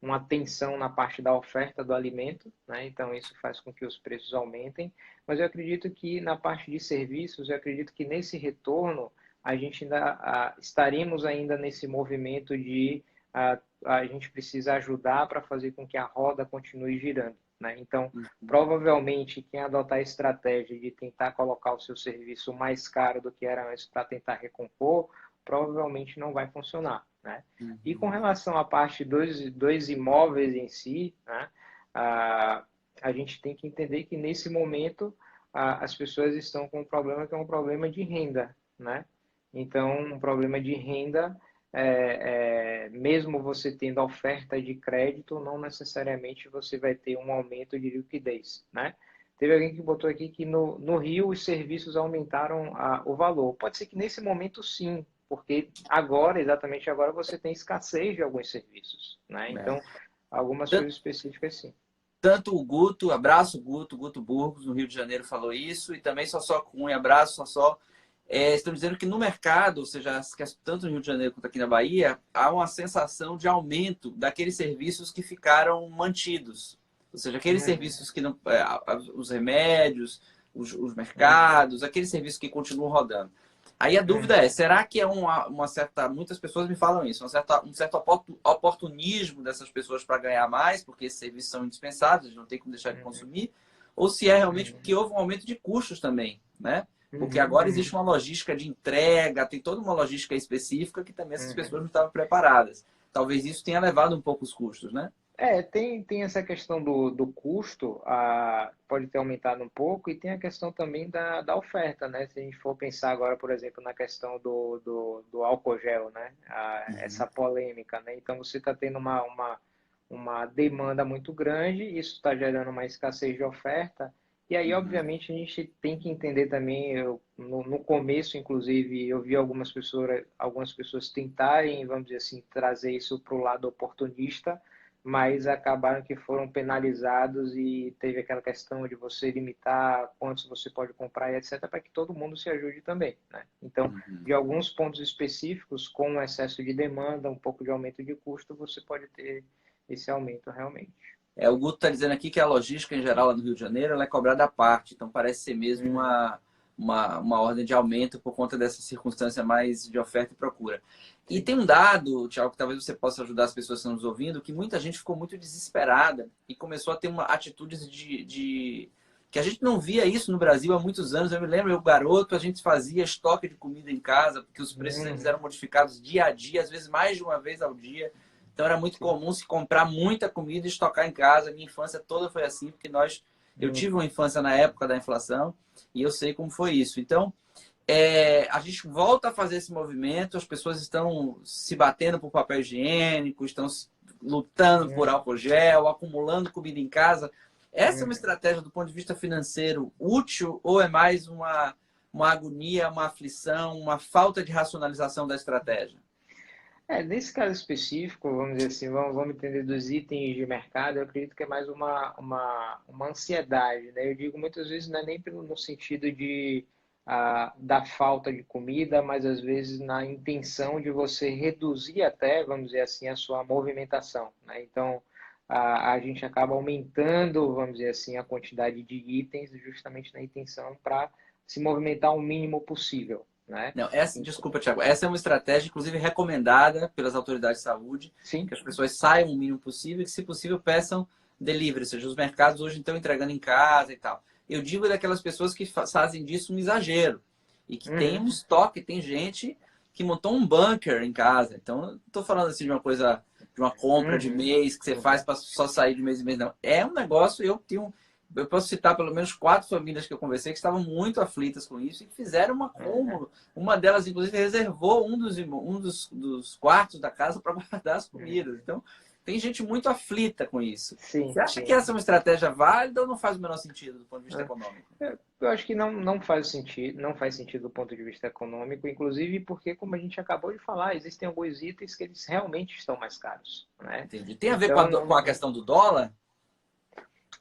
uma tensão na parte da oferta do alimento, né? Então isso faz com que os preços aumentem. Mas eu acredito que na parte de serviços, eu acredito que nesse retorno a gente ainda estaremos ainda nesse movimento de a gente precisa ajudar para fazer com que a roda continue girando, né? Então, provavelmente, quem adotar a estratégia de tentar colocar o seu serviço mais caro do que era antes para tentar recompor, provavelmente não vai funcionar, né? E com Uhum. relação à parte dos imóveis em si, né, a gente tem que entender que nesse momento as pessoas estão com um problema que é um problema de renda, né? Então, um problema de renda mesmo você tendo oferta de crédito, não necessariamente você vai ter um aumento de liquidez, né? Teve alguém que botou aqui que no Rio os serviços aumentaram o valor. Pode ser que nesse momento sim, porque agora, exatamente agora, você tem escassez de alguns serviços, né? Então, algumas Tanto, coisas específicas sim. tanto o Guto, abraço Guto, Guto Burgos, no Rio de Janeiro, falou isso, e também Sossó Cunha, abraço Sossó. Estão dizendo que no mercado, ou seja, tanto no Rio de Janeiro quanto aqui na Bahia, há uma sensação de aumento daqueles serviços que ficaram mantidos. Ou seja, aqueles Uhum, serviços que não. Os remédios, os uhum, mercados, aqueles serviços que continuam rodando. Aí a dúvida uhum, é, será que é uma certa. Muitas pessoas me falam isso, um certo oportunismo dessas pessoas para ganhar mais, porque esses serviços são indispensáveis, não tem como deixar de uhum, consumir, ou se é realmente uhum, porque houve um aumento de custos também, né? Porque uhum, agora uhum, existe uma logística de entrega, tem toda uma logística específica que também essas uhum. pessoas não estavam preparadas. Talvez isso tenha elevado um pouco os custos, né? Tem essa questão do custo, pode ter aumentado um pouco, e tem a questão também da oferta, né? Se a gente for pensar agora, por exemplo, na questão do álcool gel, né? Essa polêmica, né? Então, você está tendo uma demanda muito grande, isso está gerando uma escassez de oferta, e aí, Uhum. obviamente, a gente tem que entender também, no começo, inclusive, eu vi algumas pessoas tentarem, vamos dizer assim, trazer isso para o lado oportunista, mas acabaram que foram penalizados e teve aquela questão de você limitar quantos você pode comprar e etc, para que todo mundo se ajude também, né? Então, Uhum. de alguns pontos específicos, com um excesso de demanda, um pouco de aumento de custo, você pode ter esse aumento realmente. O Guto está dizendo aqui que a logística em geral lá no Rio de Janeiro ela é cobrada à parte, então parece ser mesmo Uhum, uma ordem de aumento por conta dessa circunstância mais de oferta e procura. E sim. tem um dado, Tiago, que talvez você possa ajudar as pessoas que estão nos ouvindo, que muita gente ficou muito desesperada e começou a ter atitudes que a gente não via isso no Brasil há muitos anos. Eu me lembro, eu garoto, a gente fazia estoque de comida em casa, porque os preços eles eram modificados dia a dia, às vezes mais de uma vez ao dia. Então era muito comum se comprar muita comida e estocar em casa. Minha infância toda foi assim, porque eu tive uma infância na época da inflação e eu sei como foi isso. Então, a gente volta a fazer esse movimento, as pessoas estão se batendo por papel higiênico, estão lutando por álcool gel, acumulando comida em casa. Essa é uma estratégia do ponto de vista financeiro útil ou é mais uma agonia, uma aflição, uma falta de racionalização da estratégia? Nesse caso específico, vamos dizer assim, vamos entender dos itens de mercado, eu acredito que é mais uma ansiedade, né? Eu digo muitas vezes não é nem no sentido da falta de comida, mas às vezes na intenção de você reduzir até, vamos dizer assim, a sua movimentação, né? Então, a gente acaba aumentando, vamos dizer assim, a quantidade de itens justamente na intenção para se movimentar o mínimo possível, né? Não, desculpa, Thiago, essa é uma estratégia, inclusive, recomendada pelas autoridades de saúde, Sim. que as pessoas saiam o mínimo possível e que, se possível, peçam delivery, ou seja, os mercados hoje estão entregando em casa e tal. Eu digo daquelas pessoas que fazem disso um exagero e que tem um estoque, tem gente que montou um bunker em casa. Então, não estou falando assim de uma coisa, de uma compra de mês que você faz para só sair de mês em mês, não. É um negócio, eu posso citar pelo menos 4 famílias que eu conversei que estavam muito aflitas com isso e fizeram uma acúmulo. Uma delas, inclusive, reservou um dos quartos da casa para guardar as comidas. Então, tem gente muito aflita com isso. Sim, Você acha sim. que essa é uma estratégia válida ou não faz o menor sentido do ponto de vista econômico? Eu acho que não faz sentido, não faz sentido do ponto de vista econômico, inclusive porque, como a gente acabou de falar, existem alguns itens que eles realmente estão mais caros, né? Entendi. Tem a ver com Então, com a questão do dólar?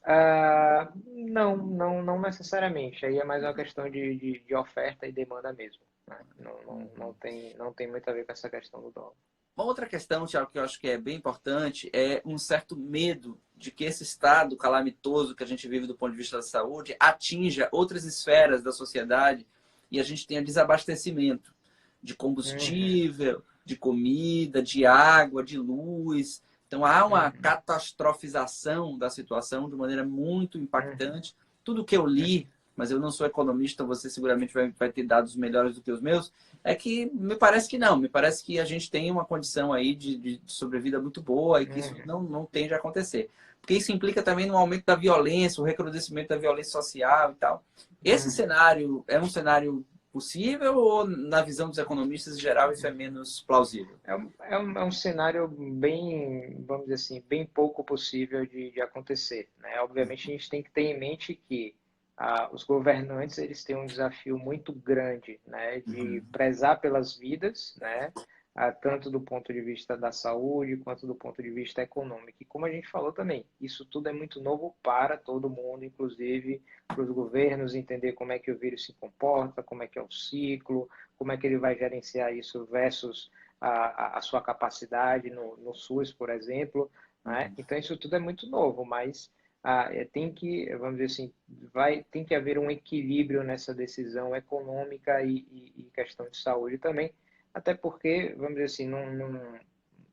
não necessariamente. Aí é mais uma questão de oferta e demanda mesmo, né? Não tem muito a ver com essa questão do dólar. Uma outra questão, Tiago, que eu acho que é bem importante é um certo medo de que esse estado calamitoso que a gente vive do ponto de vista da saúde atinja outras esferas da sociedade e a gente tenha desabastecimento de combustível, de comida, de água, de luz. Então há uma catastrofização da situação de maneira muito impactante. Tudo que eu li, mas eu não sou economista, você seguramente vai ter dados melhores do que os meus, é que me parece que não. Me parece que a gente tem uma condição aí de sobrevida muito boa e que isso não tende a acontecer. Porque isso implica também no aumento da violência, o recrudescimento da violência social e tal. Esse cenário é um cenário possível ou, na visão dos economistas em geral, isso é menos plausível? É um cenário bem, vamos dizer assim, bem pouco possível de acontecer, né? Obviamente, a gente tem que ter em mente que os governantes eles têm um desafio muito grande, né, de prezar pelas vidas, né, tanto do ponto de vista da saúde quanto do ponto de vista econômico. E como a gente falou também, isso tudo é muito novo para todo mundo, inclusive para os governos entender como é que o vírus se comporta, como é que é o ciclo, como é que ele vai gerenciar isso versus a sua capacidade no SUS, por exemplo, né? Então isso tudo é muito novo, mas tem que, vamos dizer assim, tem que haver um equilíbrio nessa decisão econômica e questão de saúde também, até porque, vamos dizer assim,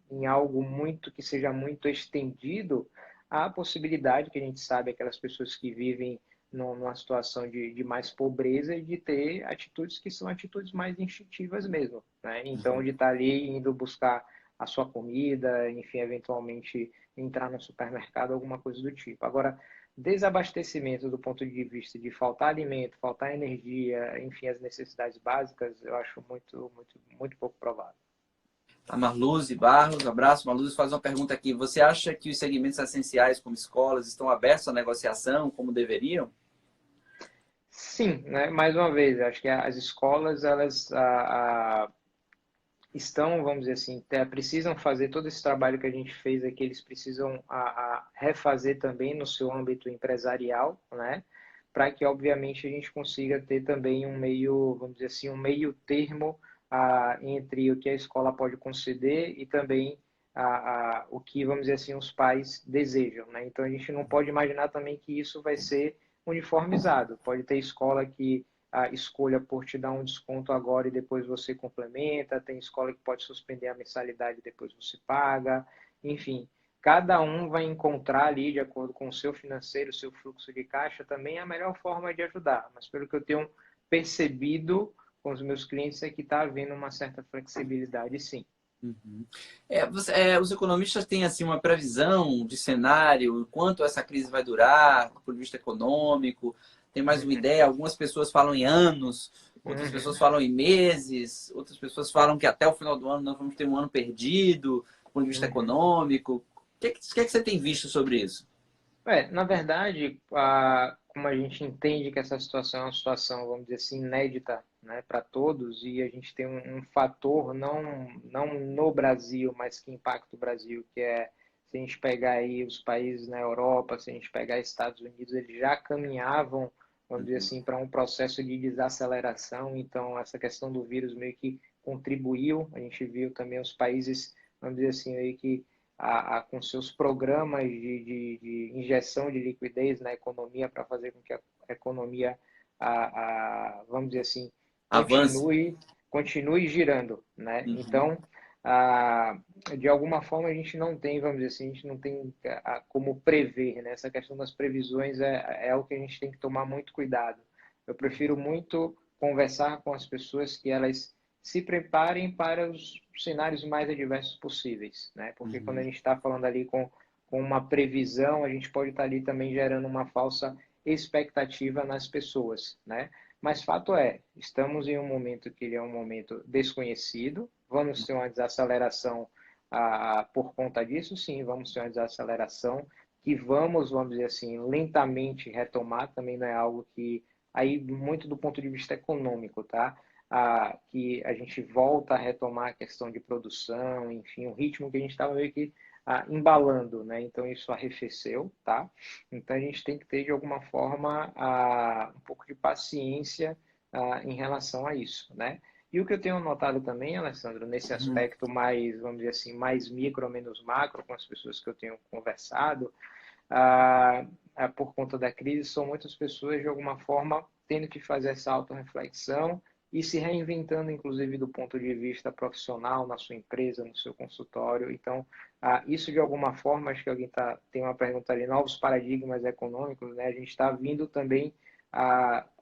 em algo muito que seja muito estendido, há a possibilidade que a gente sabe, aquelas pessoas que vivem numa situação de mais pobreza, de ter atitudes que são atitudes mais instintivas mesmo, né? Então, de estar ali indo buscar a sua comida, enfim, eventualmente entrar no supermercado, alguma coisa do tipo. Agora, desabastecimento do ponto de vista de faltar alimento, faltar energia, enfim, as necessidades básicas, eu acho muito, muito, muito pouco provável. A Marluze Barros, abraço. Marluze faz uma pergunta aqui. Você acha que os segmentos essenciais, como escolas, estão abertos à negociação como deveriam? Sim, né? Mais uma vez, acho que as escolas, elas estão, vamos dizer assim, precisam fazer todo esse trabalho que a gente fez aqui, eles precisam refazer também no seu âmbito empresarial, né? Para que, obviamente, a gente consiga ter também um meio, vamos dizer assim, um meio termo entre o que a escola pode conceder e também o que, vamos dizer assim, os pais desejam, né? Então, a gente não pode imaginar também que isso vai ser uniformizado. Pode ter escola que a escolha por te dar um desconto agora e depois você complementa, tem escola que pode suspender a mensalidade e depois você paga, enfim. cada um vai encontrar ali, de acordo com o seu financeiro, o seu fluxo de caixa, também a melhor forma de ajudar. Mas pelo que eu tenho percebido com os meus clientes é que está havendo uma certa flexibilidade, sim. Uhum. Os economistas têm assim uma previsão de cenário, quanto essa crise vai durar, do ponto de vista econômico. Tem mais uma Uhum, ideia? Algumas pessoas falam em anos, outras uhum, pessoas falam em meses, outras pessoas falam que até o final do ano nós vamos ter um ano perdido, do ponto de vista uhum. econômico. O que você tem visto sobre isso? Na verdade, como a gente entende que essa situação é uma situação, vamos dizer assim, inédita, né, para todos, e a gente tem um fator, não no Brasil, mas que impacta o Brasil, que é, se a gente pegar aí os países na Europa, se a gente pegar Estados Unidos, eles já caminhavam, vamos dizer Uhum. assim, para um processo de desaceleração, então essa questão do vírus meio que contribuiu, a gente viu também os países, vamos dizer assim, aí que com seus programas de injeção de liquidez na economia para fazer com que a economia, vamos dizer assim, Avance. continue girando, né? Uhum. Então, de alguma forma a gente não tem, vamos dizer assim, a gente não tem como prever, né? Essa questão das previsões é o que a gente tem que tomar muito cuidado. Eu prefiro muito conversar com as pessoas que elas se preparem para os cenários mais adversos possíveis, né? Porque quando a Uhum. gente está falando ali com uma previsão, a gente pode estar ali também gerando uma falsa expectativa nas pessoas, né? Mas fato é, estamos em um momento que ele é um momento desconhecido, vamos ter uma desaceleração por conta disso, sim, vamos ter uma desaceleração que vamos dizer assim, lentamente retomar, também não é algo que, aí muito do ponto de vista econômico, tá? Que a gente volta a retomar a questão de produção, enfim, o ritmo que a gente estava meio que embalando, né? Então isso arrefeceu, tá? Então a gente tem que ter de alguma forma um pouco de paciência em relação a isso, né? E o que eu tenho notado também, Alessandro, nesse Uhum. aspecto mais, vamos dizer assim, mais micro, menos macro, com as pessoas que eu tenho conversado, por conta da crise, são muitas pessoas, de alguma forma, tendo que fazer essa autorreflexão e se reinventando, inclusive, do ponto de vista profissional, na sua empresa, no seu consultório. Então, isso, de alguma forma, acho que alguém tem uma pergunta ali, novos paradigmas econômicos, né? A gente está vindo também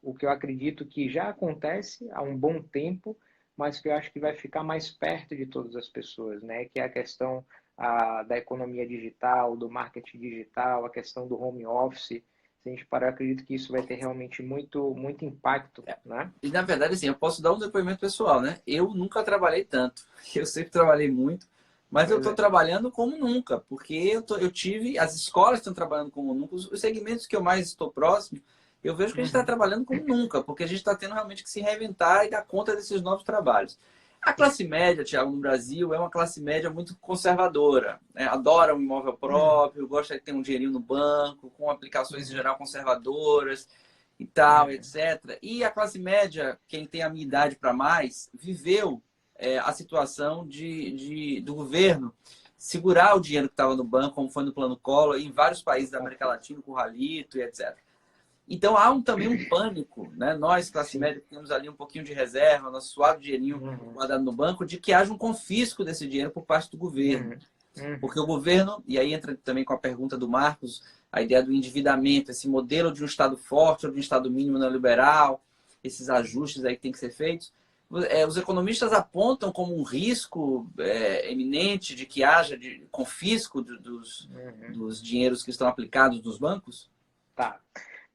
o que eu acredito que já acontece há um bom tempo, mas que eu acho que vai ficar mais perto de todas as pessoas, né? Que é a questão da economia digital, do marketing digital, a questão do home office. Se a gente parar, eu acredito que isso vai ter realmente muito, muito impacto, né? E na verdade, assim, eu posso dar um depoimento pessoal, né? Eu nunca trabalhei tanto. Eu sempre trabalhei muito, mas eu Pois estou é. trabalhando como nunca, porque eu tive, as escolas estão trabalhando como nunca, os segmentos que eu mais estou próximo, eu vejo que a gente está Uhum, trabalhando como nunca, porque a gente está tendo realmente que se reinventar e dar conta desses novos trabalhos. A classe média, Thiago, no Brasil, é uma classe média muito conservadora, né? Adora um imóvel uhum, próprio, gosta de ter um dinheirinho no banco, com aplicações em uhum, geral conservadoras e tal, uhum, etc. E a classe média, quem tem a minha idade para mais, viveu a situação do governo segurar o dinheiro que estava no banco, como foi no Plano Collor, em vários países da América perfeito. Latina, com o Ralito e etc. Então há também um pânico, né? Nós, classe Sim. média, que temos ali um pouquinho de reserva, nosso suado dinheirinho Uhum, guardado no banco, de que haja um confisco desse dinheiro por parte do governo. uhum, uhum, Porque o governo, e aí entra também com a pergunta do Marcos, a ideia do endividamento, esse modelo de um Estado forte ou de um Estado mínimo neoliberal, esses ajustes aí que tem que ser feitos. Os economistas apontam como um risco eminente de que haja confisco uhum. dos dinheiros que estão aplicados nos bancos? Tá.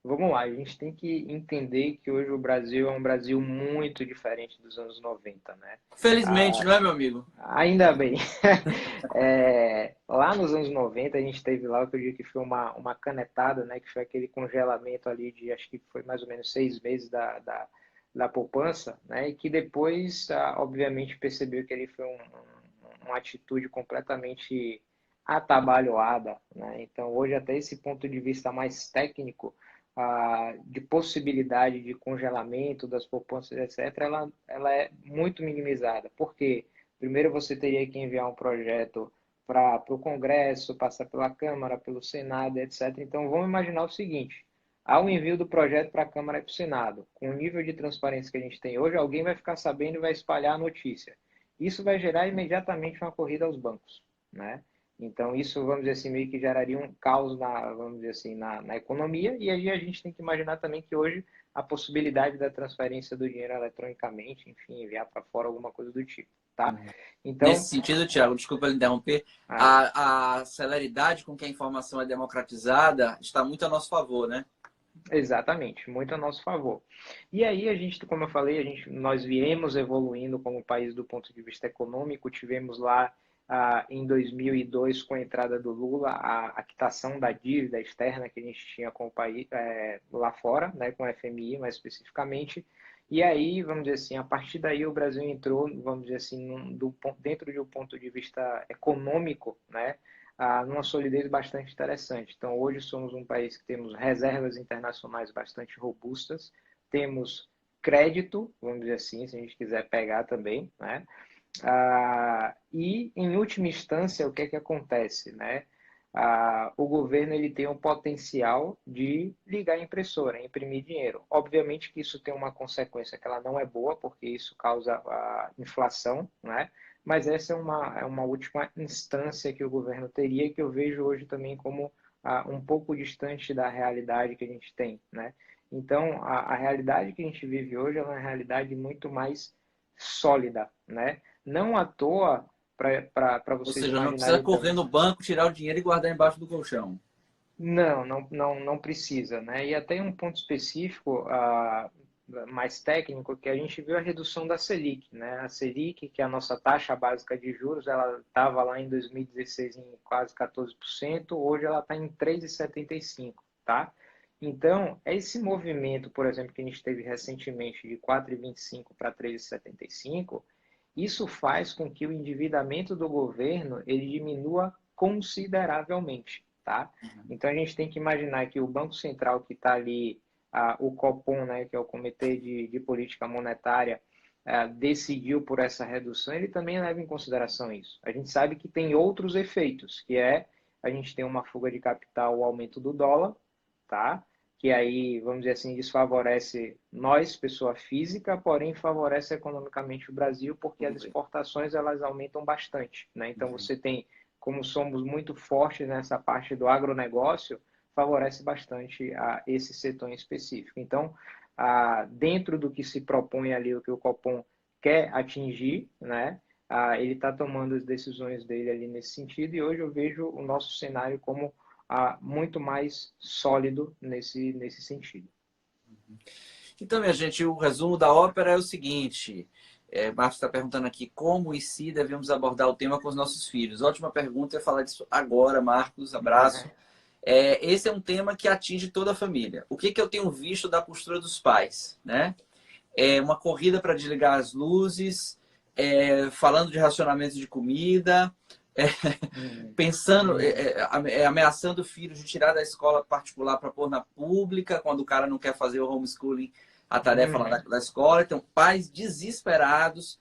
Vamos lá, a gente tem que entender que hoje o Brasil é um Brasil muito diferente dos anos 90, né? Felizmente, Ah, não é, meu amigo? ainda bem. Lá nos anos 90, a gente teve lá o que eu digo que foi uma canetada, né? Que foi aquele congelamento ali de, acho que foi mais ou menos 6 meses da poupança, né? E que depois, obviamente, percebeu que ele foi uma atitude completamente atabalhoada, né? Então, hoje, até esse ponto de vista mais técnico, de possibilidade de congelamento das poupanças, etc., ela é muito minimizada. Por quê? Primeiro você teria que enviar um projeto para o Congresso, passar pela Câmara, pelo Senado, etc. Então, vamos imaginar o seguinte: há um envio do projeto para a Câmara e para o Senado. Com o nível de transparência que a gente tem hoje, alguém vai ficar sabendo e vai espalhar a notícia. Isso vai gerar imediatamente uma corrida aos bancos, né? Então, isso, vamos dizer assim, meio que geraria um caos vamos dizer assim, na economia. E aí a gente tem que imaginar também que hoje a possibilidade da transferência do dinheiro eletronicamente, enfim, enviar para fora alguma coisa do tipo, tá? Nesse Então, sentido, Thiago, desculpa lhe interromper, ah, a celeridade com que a informação é democratizada está muito a nosso favor, né? exatamente, muito a nosso favor. E aí a gente, como eu falei, nós viemos evoluindo como país do ponto de vista econômico, tivemos lá em 2002, com a entrada do Lula, a quitação da dívida externa que a gente tinha com o país lá fora, né, com o FMI mais especificamente. E aí, vamos dizer assim, a partir daí o Brasil entrou, vamos dizer assim, dentro de um ponto de vista econômico, né, numa solidez bastante interessante. Então, hoje somos um país que temos reservas internacionais bastante robustas, temos crédito, vamos dizer assim, se a gente quiser pegar também, né? E, em última instância, o que é que acontece, né? O governo ele tem o potencial de ligar a impressora, imprimir dinheiro. Obviamente que isso tem uma consequência que ela não é boa, porque isso causa a inflação, né? Mas essa é uma última instância que o governo teria, que eu vejo hoje também como um pouco distante da realidade que a gente tem, né? Então, a realidade que a gente vive hoje é uma realidade muito mais sólida, né? Não à toa, para Ou vocês seja, não precisa imaginarem correr também. no banco, tirar o dinheiro e guardar embaixo do colchão. Não precisa, né? E até um ponto específico, mais técnico, que a gente viu a redução da Selic, né? A Selic, que é a nossa taxa básica de juros, ela estava lá em 2016 em quase 14%, hoje ela está em 3,75%, tá? Então, esse movimento, por exemplo, que a gente teve recentemente de 4,25 para 3,75, isso faz com que o endividamento do governo ele diminua consideravelmente, tá? Então a gente tem que imaginar que o Banco Central que está ali, o Copom, né, que é o Comitê de Política Monetária, decidiu por essa redução, ele também leva em consideração isso. A gente sabe que tem outros efeitos, que é a gente tem uma fuga de capital, o aumento do dólar, tá? Que aí, vamos dizer assim, desfavorece nós, pessoa física, porém favorece economicamente o Brasil, porque as Tudo bem. exportações elas aumentam bastante, né? Então Uhum. você tem, como somos muito fortes nessa parte do agronegócio, favorece bastante esse setor em específico. Então, dentro do que se propõe ali, o que o Copom quer atingir, né? Ele está tomando as decisões dele ali nesse sentido, e hoje eu vejo o nosso cenário como muito mais sólido nesse sentido. Então, minha gente, o resumo da ópera é o seguinte. Marcos está perguntando aqui como e se devemos abordar o tema com os nossos filhos. Ótima pergunta, eu ia falar disso agora, Marcos. Abraço. Esse é um tema que atinge toda a família. O que eu tenho visto da postura dos pais, né? É uma corrida para desligar as luzes, falando de racionamento de comida, pensando, ameaçando filhos de tirar da escola particular para pôr na pública, quando o cara não quer fazer o homeschooling, a tarefa lá da escola. Então, pais desesperados,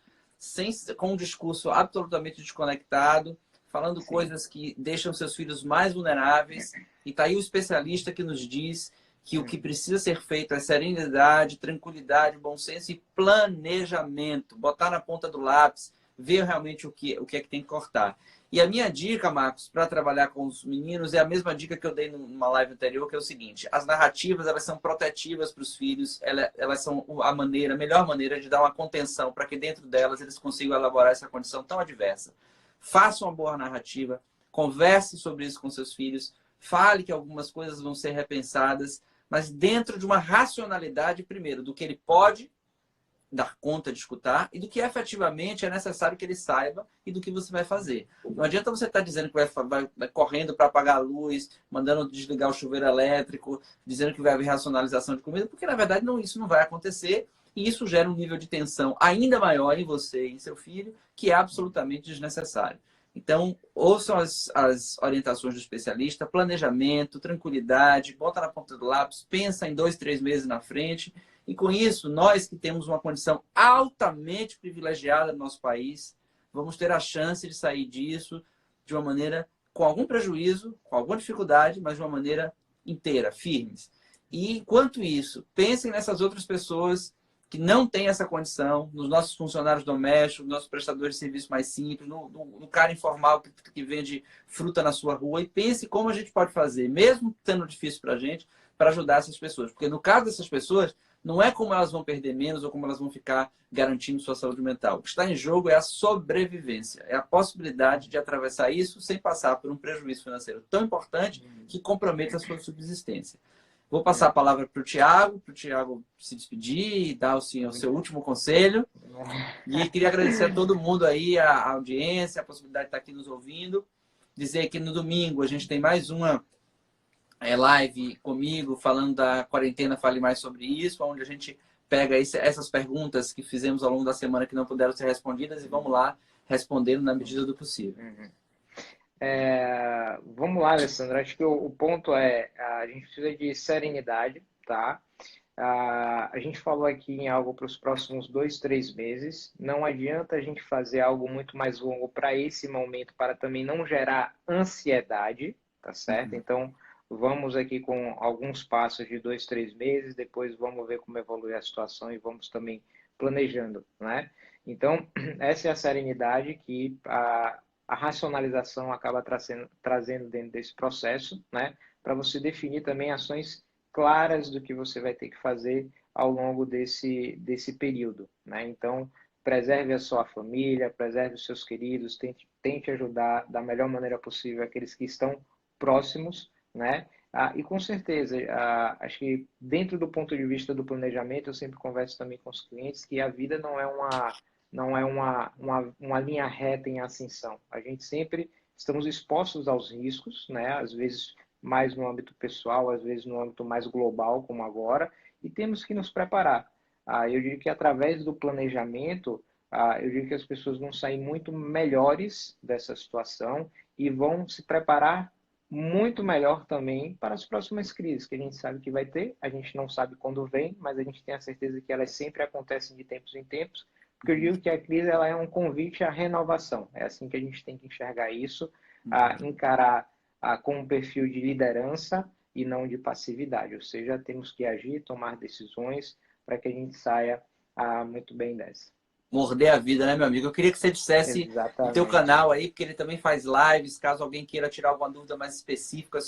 com um discurso absolutamente desconectado, falando Sim. coisas que deixam seus filhos mais vulneráveis. E tá aí o especialista que nos diz que o que precisa ser feito é serenidade, tranquilidade, bom senso e planejamento. Botar na ponta do lápis, ver realmente o que é que tem que cortar. E a minha dica, Marcos, para trabalhar com os meninos é a mesma dica que eu dei numa live anterior, que é o seguinte: as narrativas elas são protetivas para os filhos, elas são a melhor maneira de dar uma contenção para que dentro delas eles consigam elaborar essa condição tão adversa. Faça uma boa narrativa, converse sobre isso com seus filhos, fale que algumas coisas vão ser repensadas, mas dentro de uma racionalidade, primeiro, do que ele pode dar conta de escutar e do que efetivamente é necessário que ele saiba e do que você vai fazer. Não adianta você estar dizendo que vai correndo para apagar a luz, mandando desligar o chuveiro elétrico, dizendo que vai haver racionalização de comida, porque na verdade isso não vai acontecer e isso gera um nível de tensão ainda maior em você e em seu filho, que é absolutamente desnecessário. Então, ouçam as orientações do especialista, planejamento, tranquilidade, bota na ponta do lápis, pensa em 2, 3 meses na frente. E com isso, nós que temos uma condição altamente privilegiada no nosso país, vamos ter a chance de sair disso de uma maneira com algum prejuízo, com alguma dificuldade, mas de uma maneira inteira, firmes. E enquanto isso, pensem nessas outras pessoas que não tem essa condição, nos nossos funcionários domésticos, nos nossos prestadores de serviço mais simples, no cara informal que vende fruta na sua rua, e pense como a gente pode fazer, mesmo sendo difícil para a gente, para ajudar essas pessoas. Porque no caso dessas pessoas, não é como elas vão perder menos ou como elas vão ficar garantindo sua saúde mental. O que está em jogo é a sobrevivência, é a possibilidade de atravessar isso sem passar por um prejuízo financeiro tão importante que comprometa a sua subsistência. Vou passar a palavra para o Thiago se despedir e dar o seu último conselho. E queria agradecer a todo mundo aí, a audiência, a possibilidade de estar aqui nos ouvindo. Dizer que no domingo a gente tem mais uma live comigo, falando da quarentena, fale mais sobre isso, onde a gente pega essas perguntas que fizemos ao longo da semana que não puderam ser respondidas e vamos lá respondendo na medida do possível. Vamos lá, Alessandro. Acho que o ponto é a gente precisa de serenidade, tá? A gente falou aqui em algo para os próximos 2, 3 meses. Não adianta a gente fazer algo muito mais longo para esse momento, para também não gerar ansiedade, tá certo? Então, vamos aqui com alguns passos de 2, 3 meses, depois vamos ver como evolui a situação e vamos também planejando, né? Então, essa é a serenidade que a racionalização acaba trazendo dentro desse processo, né? Para você definir também ações claras do que você vai ter que fazer ao longo desse período, né? Então, preserve a sua família, preserve os seus queridos, tente ajudar da melhor maneira possível aqueles que estão próximos, né? E com certeza, acho que dentro do ponto de vista do planejamento, eu sempre converso também com os clientes que a vida não é uma linha reta em ascensão. A gente sempre estamos expostos aos riscos, né? Às vezes mais no âmbito pessoal, às vezes no âmbito mais global, como agora, e temos que nos preparar. Eu digo que através do planejamento, eu digo que as pessoas vão sair muito melhores dessa situação e vão se preparar muito melhor também para as próximas crises, que a gente sabe que vai ter, a gente não sabe quando vem, mas a gente tem a certeza que elas sempre acontecem de tempos em tempos, porque eu digo que a crise ela é um convite à renovação. É assim que a gente tem que enxergar isso, encarar com um perfil de liderança e não de passividade. Ou seja, temos que agir, tomar decisões para que a gente saia muito bem dessa. Morder a vida, né, meu amigo? Eu queria que você dissesse o teu Exatamente. canal aí, porque ele também faz lives, caso alguém queira tirar alguma dúvida mais específica.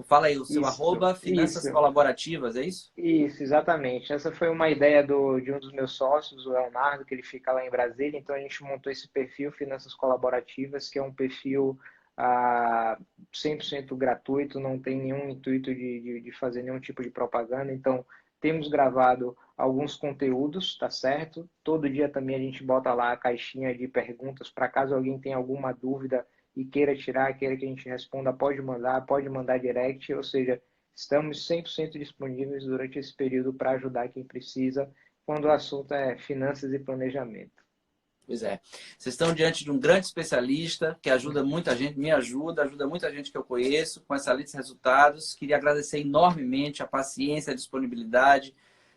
Fala aí, o seu @ Finanças Colaborativas, é isso? Isso, exatamente. Essa foi uma ideia de um dos meus sócios, o Leonardo, que ele fica lá em Brasília. Então, a gente montou esse perfil Finanças Colaborativas, que é um perfil 100% gratuito, não tem nenhum intuito de fazer nenhum tipo de propaganda. Então, temos gravado alguns conteúdos, tá certo? Todo dia também a gente bota lá a caixinha de perguntas para caso alguém tenha alguma dúvida e queira tirar, queira que a gente responda, pode mandar direct, ou seja, estamos 100% disponíveis durante esse período para ajudar quem precisa, quando o assunto é finanças e planejamento. Pois é. Vocês estão diante de um grande especialista que ajuda muita gente, me ajuda muita gente que eu conheço com excelentes resultados. Queria agradecer enormemente a paciência, a disponibilidade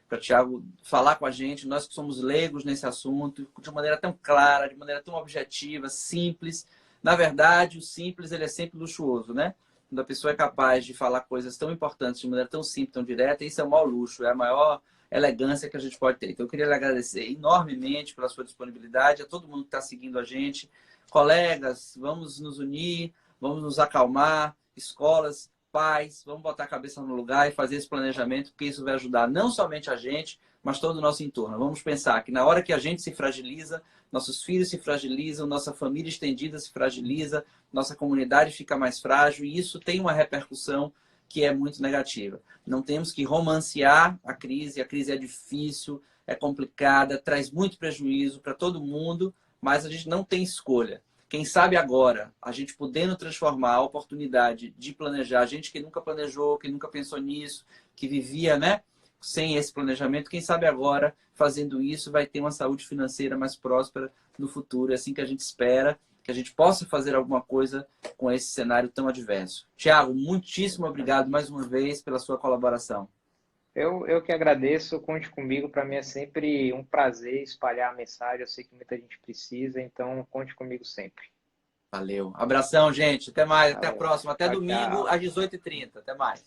para o Thiago falar com a gente. Nós que somos leigos nesse assunto, de maneira tão clara, de maneira tão objetiva, simples. Na verdade, o simples ele é sempre luxuoso, né? Quando a pessoa é capaz de falar coisas tão importantes de maneira tão simples, tão direta, isso é o maior luxo, é a maior elegância que a gente pode ter. Então, eu queria lhe agradecer enormemente pela sua disponibilidade, a todo mundo que está seguindo a gente. Colegas, vamos nos unir, vamos nos acalmar, escolas, pais, vamos botar a cabeça no lugar e fazer esse planejamento, porque isso vai ajudar não somente a gente, mas todo o nosso entorno. Vamos pensar que na hora que a gente se fragiliza, nossos filhos se fragilizam, nossa família estendida se fragiliza, nossa comunidade fica mais frágil e isso tem uma repercussão que é muito negativa. Não temos que romancear a crise é difícil, é complicada, traz muito prejuízo para todo mundo, mas a gente não tem escolha. Quem sabe agora, a gente podendo transformar a oportunidade de planejar, gente que nunca planejou, que nunca pensou nisso, que vivia, né, sem esse planejamento, quem sabe agora, fazendo isso, vai ter uma saúde financeira mais próspera no futuro. É assim que a gente espera, que a gente possa fazer alguma coisa com esse cenário tão adverso. Thiago, muitíssimo obrigado mais uma vez pela sua colaboração. Eu que agradeço, conte comigo, para mim é sempre um prazer espalhar a mensagem, eu sei que muita gente precisa, então conte comigo sempre. Valeu. Abração, gente. Até mais. Até a Valeu. próxima. Até Tchau, domingo tchau. às 18h30. Até mais.